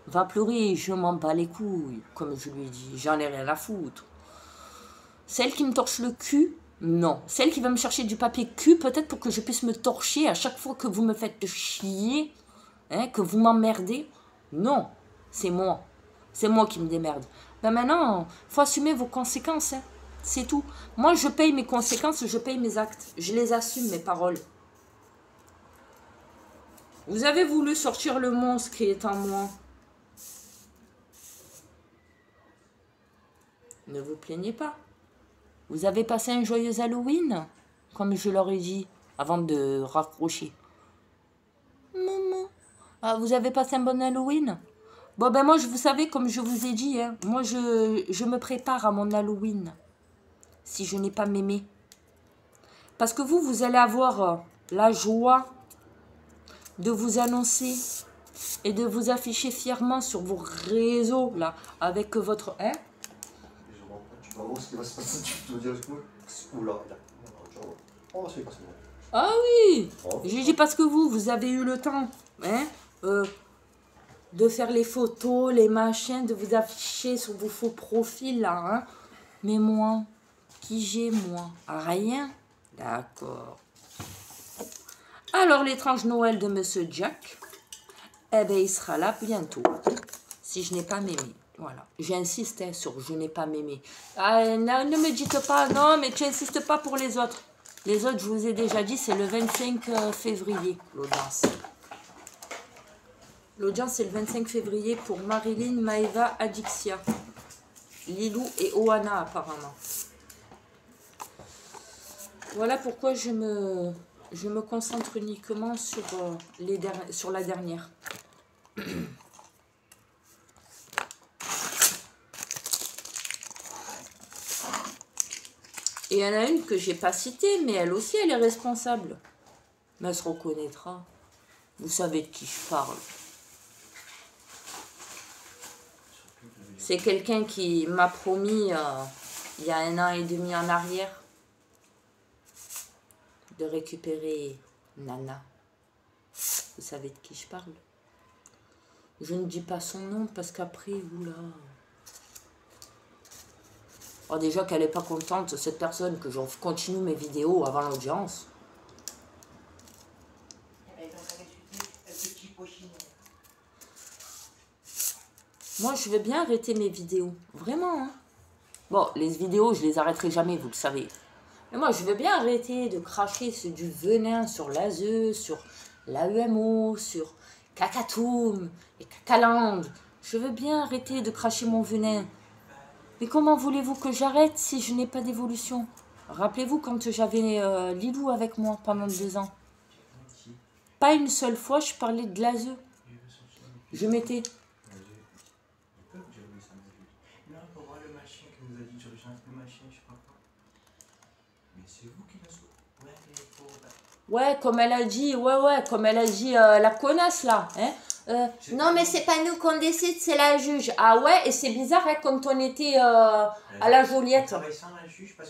[SPEAKER 1] Va pleurer, je m'en bats les couilles. Comme je lui ai dit, j'en ai rien à foutre. Celle qui me torche le cul, non. Celle qui va me chercher du papier cul, peut-être pour que je puisse me torcher à chaque fois que vous me faites chier, hein, que vous m'emmerdez. Non, c'est moi. C'est moi qui me démerde. Ben maintenant, il faut assumer vos conséquences. Hein. C'est tout. Moi, je paye mes conséquences, je paye mes actes. Je les assume, mes paroles. Vous avez voulu sortir le monstre qui est en moi. Ne vous plaignez pas. Vous avez passé un joyeux Halloween, comme je leur ai dit, avant de raccrocher. Maman, vous avez passé un bon Halloween? Bon, ben moi, vous savez, comme je vous ai dit, hein, moi, je me prépare à mon Halloween, si je n'ai pas mémé. Parce que vous allez avoir la joie de vous annoncer et de vous afficher fièrement sur vos réseaux, là, avec votre... Hein?
[SPEAKER 2] Ce qui va se passer, tu dois dire oula, oh, c'est passé.
[SPEAKER 1] Ah oui, j'ai dit parce que vous avez eu le temps, hein, de faire les photos, les machins, de vous afficher sur vos faux profils là, hein. Mais moi, qui j'ai moi? Rien. D'accord. Alors l'étrange Noël de Monsieur Jack, eh ben il sera là bientôt, si je n'ai pas mémé. Voilà, j'insiste hein, sur je n'ai pas mémé. Ne me dites pas, non, mais tu insistes pas pour les autres. Les autres, je vous ai déjà dit, c'est le 25 février, l'audience. L'audience, c'est le 25 février pour Marilyn, Maeva, Adixia, Lilou et Oana, apparemment. Voilà pourquoi je me concentre uniquement sur, sur la dernière. Et il y en a une que j'ai pas citée, mais elle aussi, elle est responsable. Mais elle se reconnaîtra. Vous savez de qui je parle. C'est quelqu'un qui m'a promis, il y a 1 an et demi en arrière, de récupérer Nana. Vous savez de qui je parle? Je ne dis pas son nom parce qu'après, oula... Alors déjà qu'elle n'est pas contente, cette personne, que je continue mes vidéos avant l'audience. Moi, je veux bien arrêter mes vidéos. Vraiment, hein. Bon, les vidéos, je les arrêterai jamais, vous le savez. Mais moi, je veux bien arrêter de cracher du venin sur l'ASE, sur l'AEMO, sur Kakatoum et Kakaland. Je veux bien arrêter de cracher mon venin. Mais comment voulez-vous que j'arrête si je n'ai pas d'évolution? Rappelez-vous quand j'avais Lilou avec moi pendant 2 ans. Pas une seule fois je parlais de l'ASE. Je mettais... Ouais, comme elle a dit, comme elle a dit la connasse là. Hein? Non, mais c'est pas nous qu'on décide, c'est la juge. Ah ouais, et c'est bizarre, hein, quand on était à la Joliette.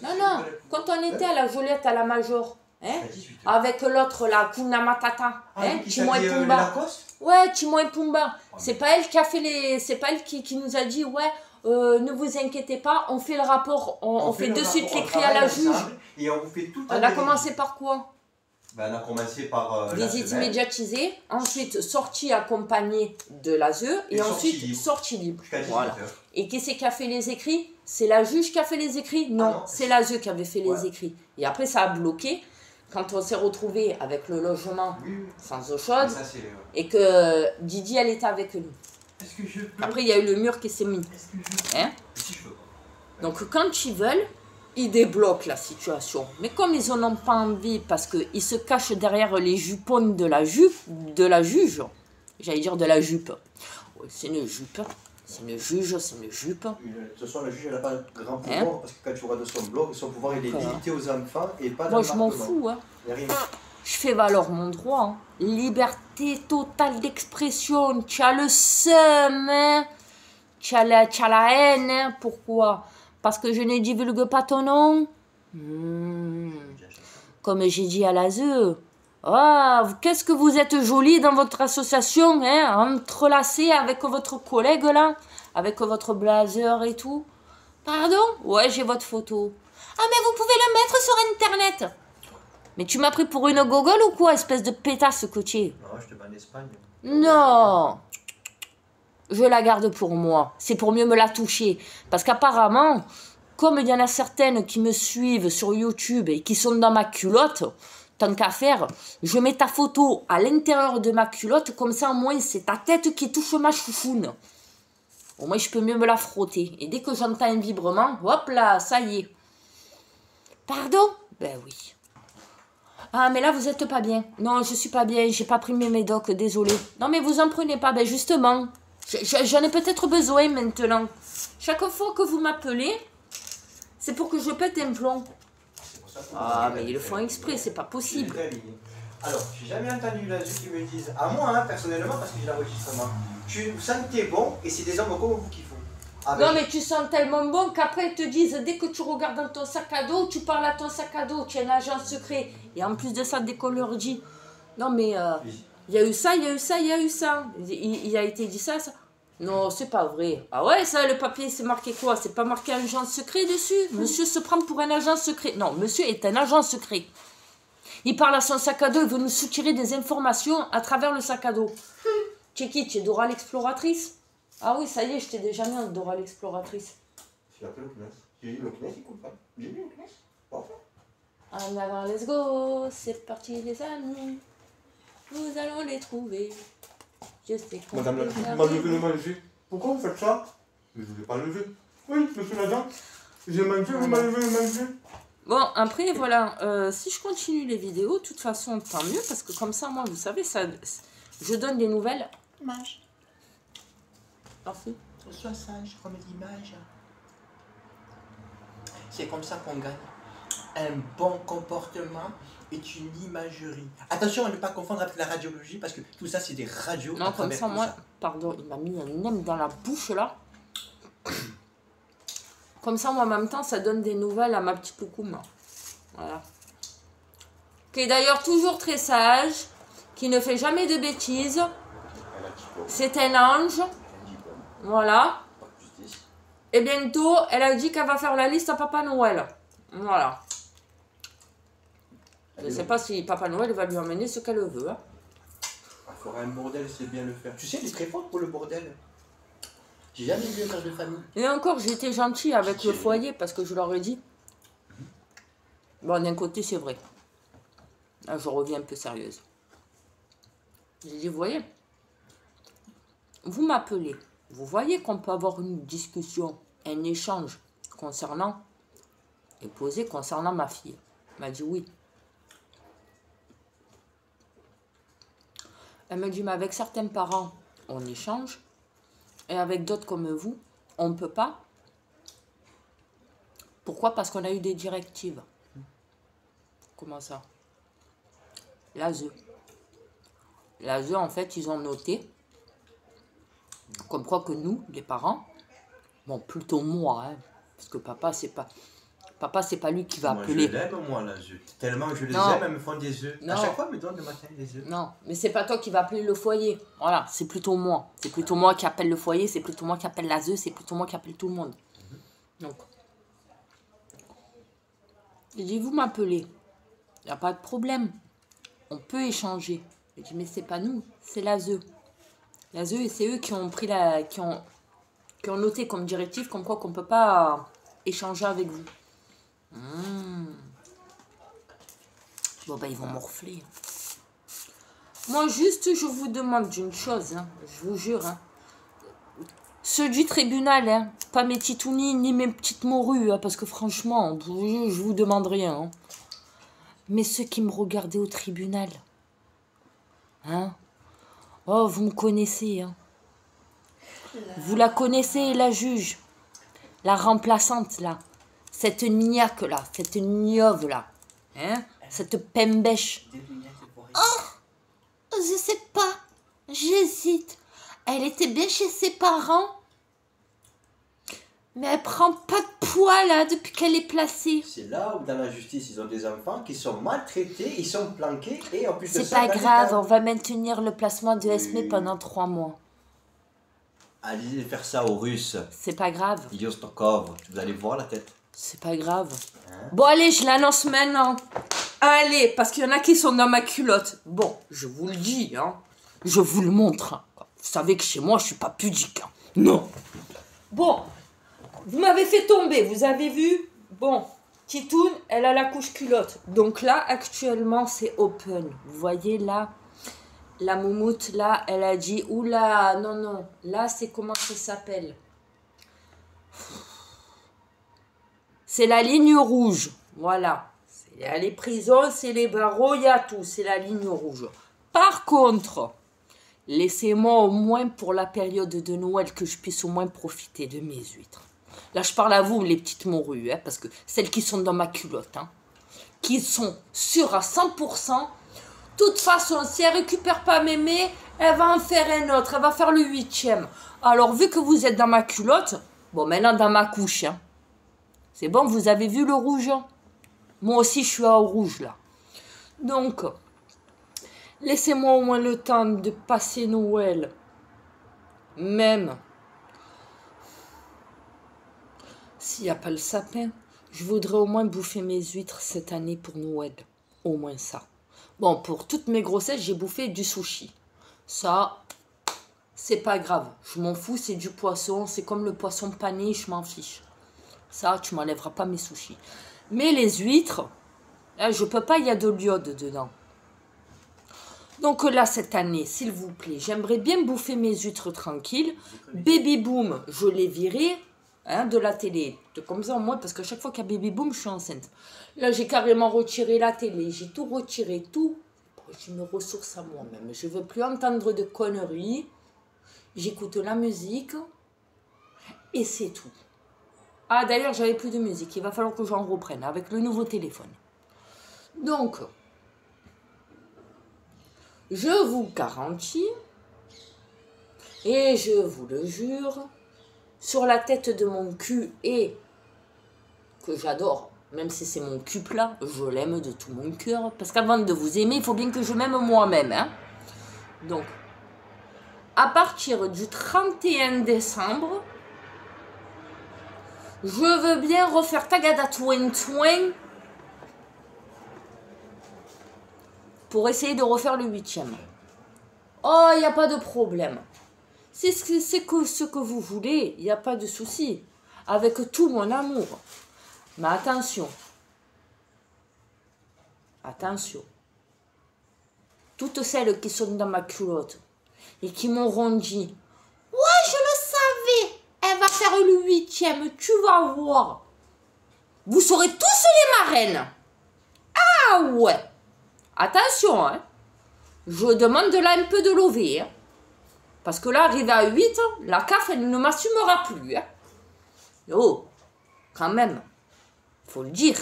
[SPEAKER 1] Non, quand on était à la Joliette, à la Major, hein, avec l'autre là, Kuna Matata, hein, Timon et Pumba. Ouais, Timon et Pumba. C'est pas elle qui a fait les. C'est pas elle qui nous a dit, ouais, ne vous inquiétez pas, on fait le rapport, on fait de suite l'écrit à la juge.
[SPEAKER 2] Et on vous fait tout.
[SPEAKER 1] On a commencé par quoi?
[SPEAKER 2] Ben, on a commencé par
[SPEAKER 1] visite médiatisée, ensuite sortie accompagnée de l'ASE et ensuite sortie libre. Voilà. Et qui c'est qui a fait les écrits? C'est la juge qui a fait les écrits? Non, c'est l'ASE qui avait fait les écrits. Et après ça a bloqué quand on s'est retrouvé avec le logement sans eau chaude et que Didi elle était avec nous. Après il y a eu le mur qui s'est mis. Hein? Donc quand ils veulent, ils débloquent la situation. Mais comme ils n'en ont pas envie, parce qu'ils se cachent derrière les jupons de la juge, j'allais dire de la jupe. Ouais, c'est une jupe, c'est une juge, c'est une jupe.
[SPEAKER 2] De toute façon, la juge, elle n'a pas grand pouvoir, parce que quand tu regardes son blog, son pouvoir, il est limité aux enfants et pas dans
[SPEAKER 1] moi, je m'en fous. Hein. Je fais valoir mon droit. Hein. Liberté totale d'expression. Tu as le seum, hein. Tu as la haine. Hein. Pourquoi? Parce que je ne divulgue pas ton nom. Comme j'ai dit à l'ASE. Ah, qu'est-ce que vous êtes jolie dans votre association, hein, entrelacée avec votre collègue là, avec votre blazer et tout. Pardon? Ouais, j'ai votre photo. Ah, mais vous pouvez le mettre sur Internet. Mais tu m'as pris pour une gogole ou quoi, espèce de pétasse que tu es?
[SPEAKER 2] Non, je te mets en Espagne.
[SPEAKER 1] Non. Je la garde pour moi. C'est pour mieux me la toucher. Parce qu'apparemment, comme il y en a certaines qui me suivent sur YouTube et qui sont dans ma culotte, tant qu'à faire, je mets ta photo à l'intérieur de ma culotte, comme ça au moins c'est ta tête qui touche ma chouchoune. Au moins je peux mieux me la frotter. Et dès que j'entends un vibrement, hop là, ça y est. Pardon? Ben oui. Ah mais là vous êtes pas bien. Non, je suis pas bien, j'ai pas pris mes médocs, désolé. Non mais vous en prenez pas, ben justement. J'en ai peut-être besoin maintenant. Chaque fois que vous m'appelez, c'est pour que je pète un plomb. Ah, mais ils le font exprès, c'est pas possible.
[SPEAKER 2] Alors, j'ai jamais entendu l'ASE qui me dise, à moi, hein, personnellement, parce que j'ai l'enregistrement, tu sens que t'es bon et c'est des hommes comme vous qu'il faut. Ah,
[SPEAKER 1] non, mais tu sens tellement bon qu'après ils te disent, dès que tu regardes dans ton sac à dos, tu parles à ton sac à dos, tu es un agent secret. Et en plus de ça, dès qu'on leur dit, non, mais il y a eu ça, il y a eu ça, il y a eu ça. Il a été dit ça, ça. Non, c'est pas vrai. Ah ouais, ça, le papier, c'est marqué quoi? C'est pas marqué agent secret dessus? Monsieur se prend pour un agent secret. Non, monsieur est un agent secret. Il parle à son sac à dos, il veut nous soutirer des informations à travers le sac à dos. Tu es qui? Tu es Dora l'exploratrice? Ah oui, ça y est, je t'ai déjà mis en Dora l'exploratrice.
[SPEAKER 2] J'ai appelé le CNES. J'ai dit le CNES, il coule pas. J'ai mis le CNES. Parfait.
[SPEAKER 1] En avant, let's go. C'est parti, les amis. Nous allons les trouver. Je sais qu'on
[SPEAKER 3] Madame la fille m'a levé le manger. Pourquoi vous faites ça? Je ne voulais pas lever. Oui, monsieur l'agent. J'ai mangé, vous m'avez levé le manger.
[SPEAKER 1] Bon, après, voilà, si je continue les vidéos, de toute façon, tant mieux, parce que comme ça, moi, vous savez, ça, je donne des nouvelles.
[SPEAKER 2] Image.
[SPEAKER 1] Parfait.
[SPEAKER 2] Sois sage comme l'image. C'est comme ça qu'on gagne. Un bon comportement est une imagerie. Attention à ne pas confondre avec la radiologie, parce que tout ça, c'est des radios.
[SPEAKER 1] Non, comme ça, moi, pardon, il m'a mis un nem dans la bouche, là. Comme ça, moi, en même temps, ça donne des nouvelles à ma petite Poukoum. Voilà. Qui est d'ailleurs toujours très sage, qui ne fait jamais de bêtises. C'est un ange. Voilà. Et bientôt, elle a dit qu'elle va faire la liste à Papa Noël. Voilà. Je ne sais pas si Papa Noël va lui emmener ce qu'elle veut. Hein.
[SPEAKER 2] Il faudra un bordel, c'est bien le faire. Tu sais, elle est très forte pour le bordel. J'ai jamais vu un père de famille.
[SPEAKER 1] Et encore, j'étais gentille avec le foyer parce que je leur ai dit. Bon, d'un côté, c'est vrai. Là, je reviens un peu sérieuse. J'ai dit, vous voyez, vous m'appelez. Vous voyez qu'on peut avoir une discussion, un échange concernant, et posé concernant ma fille. Elle m'a dit oui. Elle me dit, mais avec certains parents, on échange. Et avec d'autres comme vous, on ne peut pas. Pourquoi? Parce qu'on a eu des directives. Comment ça? L'ASE. L'ASE, en fait, ils ont noté comme quoi que nous, les parents, bon, plutôt moi, hein, parce que papa, c'est pas lui qui va appeler.
[SPEAKER 2] Je l'aime, moi, l'ASE. Tellement je les
[SPEAKER 1] Non.
[SPEAKER 2] aime, elles me font des œufs. À chaque fois, elles me donnent le matin des œufs.
[SPEAKER 1] Non, mais c'est pas toi qui va appeler le foyer. Voilà, c'est plutôt moi. C'est plutôt moi qui appelle le foyer, c'est plutôt moi qui appelle l'ASE, c'est plutôt moi qui appelle tout le monde. Donc, j'ai dit, vous m'appelez. Il n'y a pas de problème. On peut échanger. J'ai dit, mais c'est pas nous, c'est l'ASE. L'ASE, c'est eux qui ont pris qui ont noté comme directive comme quoi qu'on ne peut pas échanger avec vous. Bon, ben, ils vont morfler. Moi, juste, je vous demande une chose, hein, je vous jure. Hein. Ceux du tribunal, hein, pas mes titounis ni mes petites morues, hein, parce que franchement, je vous demande rien. Hein. Mais ceux qui me regardaient au tribunal, hein, oh, vous me connaissez, hein. Vous la connaissez, la juge, la remplaçante, là. Cette niaque, là, cette niauve, là. Hein, cette pembèche. Oh, je sais pas, j'hésite. Elle était bien chez ses parents, mais elle prend pas de poids, là, depuis qu'elle est placée.
[SPEAKER 2] C'est là où, dans la justice, ils ont des enfants qui sont maltraités, ils sont planqués, et en plus de ça...
[SPEAKER 1] C'est pas grave, on va maintenir le placement de Esme pendant 3 mois.
[SPEAKER 2] Allez faire ça aux Russes.
[SPEAKER 1] C'est pas grave.
[SPEAKER 2] Idiostokov, vous allez voir la tête.
[SPEAKER 1] C'est pas grave. Hein? Bon, allez, je l'annonce maintenant. Allez, parce qu'il y en a qui sont dans ma culotte. Bon, je vous le dis, hein. Je vous le montre. Hein. Vous savez que chez moi, je suis pas pudique. Hein. Non. Bon, vous m'avez fait tomber, vous avez vu? Bon, Titoune, elle a la couche culotte. Donc là, actuellement, c'est open. Vous voyez là, la moumoute, là, elle a dit, oula, non, non. Là, c'est comment ça s'appelle? C'est la ligne rouge. Voilà. Il y a les prisons, c'est les barreaux, il y a tout. C'est la ligne rouge. Par contre, laissez-moi au moins pour la période de Noël que je puisse au moins profiter de mes huîtres. Là, je parle à vous, les petites morues, hein, parce que celles qui sont dans ma culotte, hein, qui sont sûres à 100%. De toute façon, si elle récupère pas mémé, elle va en faire un autre. Elle va faire le 8e. Alors, vu que vous êtes dans ma culotte, bon, maintenant dans ma couche, hein. C'est bon, vous avez vu le rouge? Moi aussi, je suis au rouge, là. Donc, laissez-moi au moins le temps de passer Noël. Même s'il n'y a pas le sapin, je voudrais au moins bouffer mes huîtres cette année pour Noël. Au moins ça. Bon, pour toutes mes grossesses, j'ai bouffé du sushi. Ça, c'est pas grave. Je m'en fous, c'est du poisson. C'est comme le poisson pané, je m'en fiche. Ça, tu m'enlèveras pas mes sushis. Mais les huîtres, là, je peux pas, il y a de l'iode dedans. Donc là, cette année, s'il vous plaît, j'aimerais bien bouffer mes huîtres tranquilles. Baby Boom, je l'ai viré. hein, de la télé. Comme ça, moi, parce qu'à chaque fois qu'il y a Baby Boom, je suis enceinte. Là, j'ai carrément retiré la télé. J'ai tout retiré, tout. Je me ressource à moi-même. Je ne veux plus entendre de conneries. J'écoute la musique. Et c'est tout. Ah, d'ailleurs, j'avais plus de musique. Il va falloir que j'en reprenne avec le nouveau téléphone. Donc, je vous garantis, et je vous le jure, sur la tête de mon cul, et que j'adore, même si c'est mon cul plat, je l'aime de tout mon cœur, parce qu'avant de vous aimer, il faut bien que je m'aime moi-même. Hein. Donc, à partir du 31 décembre, je veux bien refaire Tagada Twin Twin pour essayer de refaire le 8e. Oh, il n'y a pas de problème. C'est ce que vous voulez, il n'y a pas de souci. Avec tout mon amour. Mais attention. Attention. Toutes celles qui sont dans ma culotte et qui m'auront dit « Ouais, je le savais, elle va faire le 8e, tu vas voir. » Vous serez tous les marraines. Ah ouais. Attention, hein. Je demande là un peu de lever. Hein. Parce que là, arrivé à 8, la CAF, elle ne m'assumera plus. Hein. Oh, quand même. Faut le dire.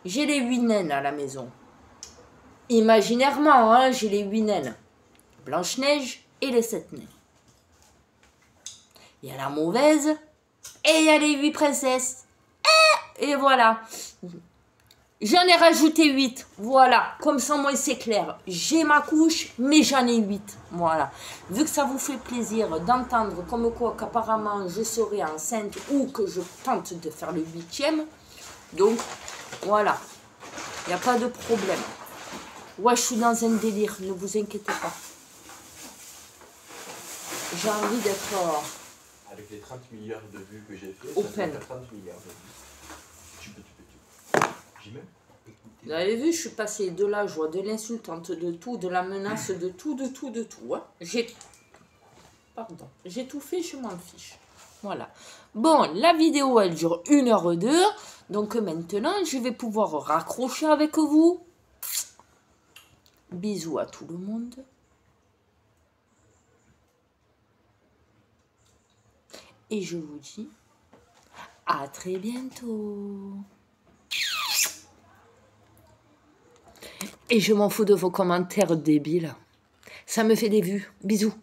[SPEAKER 1] J'ai les 8 naines à la maison. Imaginairement, hein, j'ai les 8 naines. Blanche-Neige et les 7 nains. Il y a la mauvaise et il y a les 8 princesses. Et voilà. J'en ai rajouté 8. Voilà. Comme ça, moi, c'est clair. J'ai ma couche, mais j'en ai 8. Voilà. Vu que ça vous fait plaisir d'entendre comme quoi qu'apparemment je serai enceinte ou que je tente de faire le 8e. Donc, voilà. Il n'y a pas de problème. Ouais, je suis dans un délire. Ne vous inquiétez pas. J'ai envie d'être...
[SPEAKER 2] Avec les 30 milliards de vues que j'ai fait,
[SPEAKER 1] open.
[SPEAKER 2] ça fait 30 milliards de vues. Tu peux. J'y mets.
[SPEAKER 1] Vous avez vu, je suis passée de la joie, de l'insultante, de tout, de la menace, de tout. Hein. J'ai tout fait, je m'en fiche. Voilà. Bon, la vidéo, elle dure 1h02. Donc maintenant, je vais pouvoir raccrocher avec vous. Bisous à tout le monde. Et je vous dis à très bientôt. Et je m'en fous de vos commentaires débiles. Ça me fait des vues. Bisous.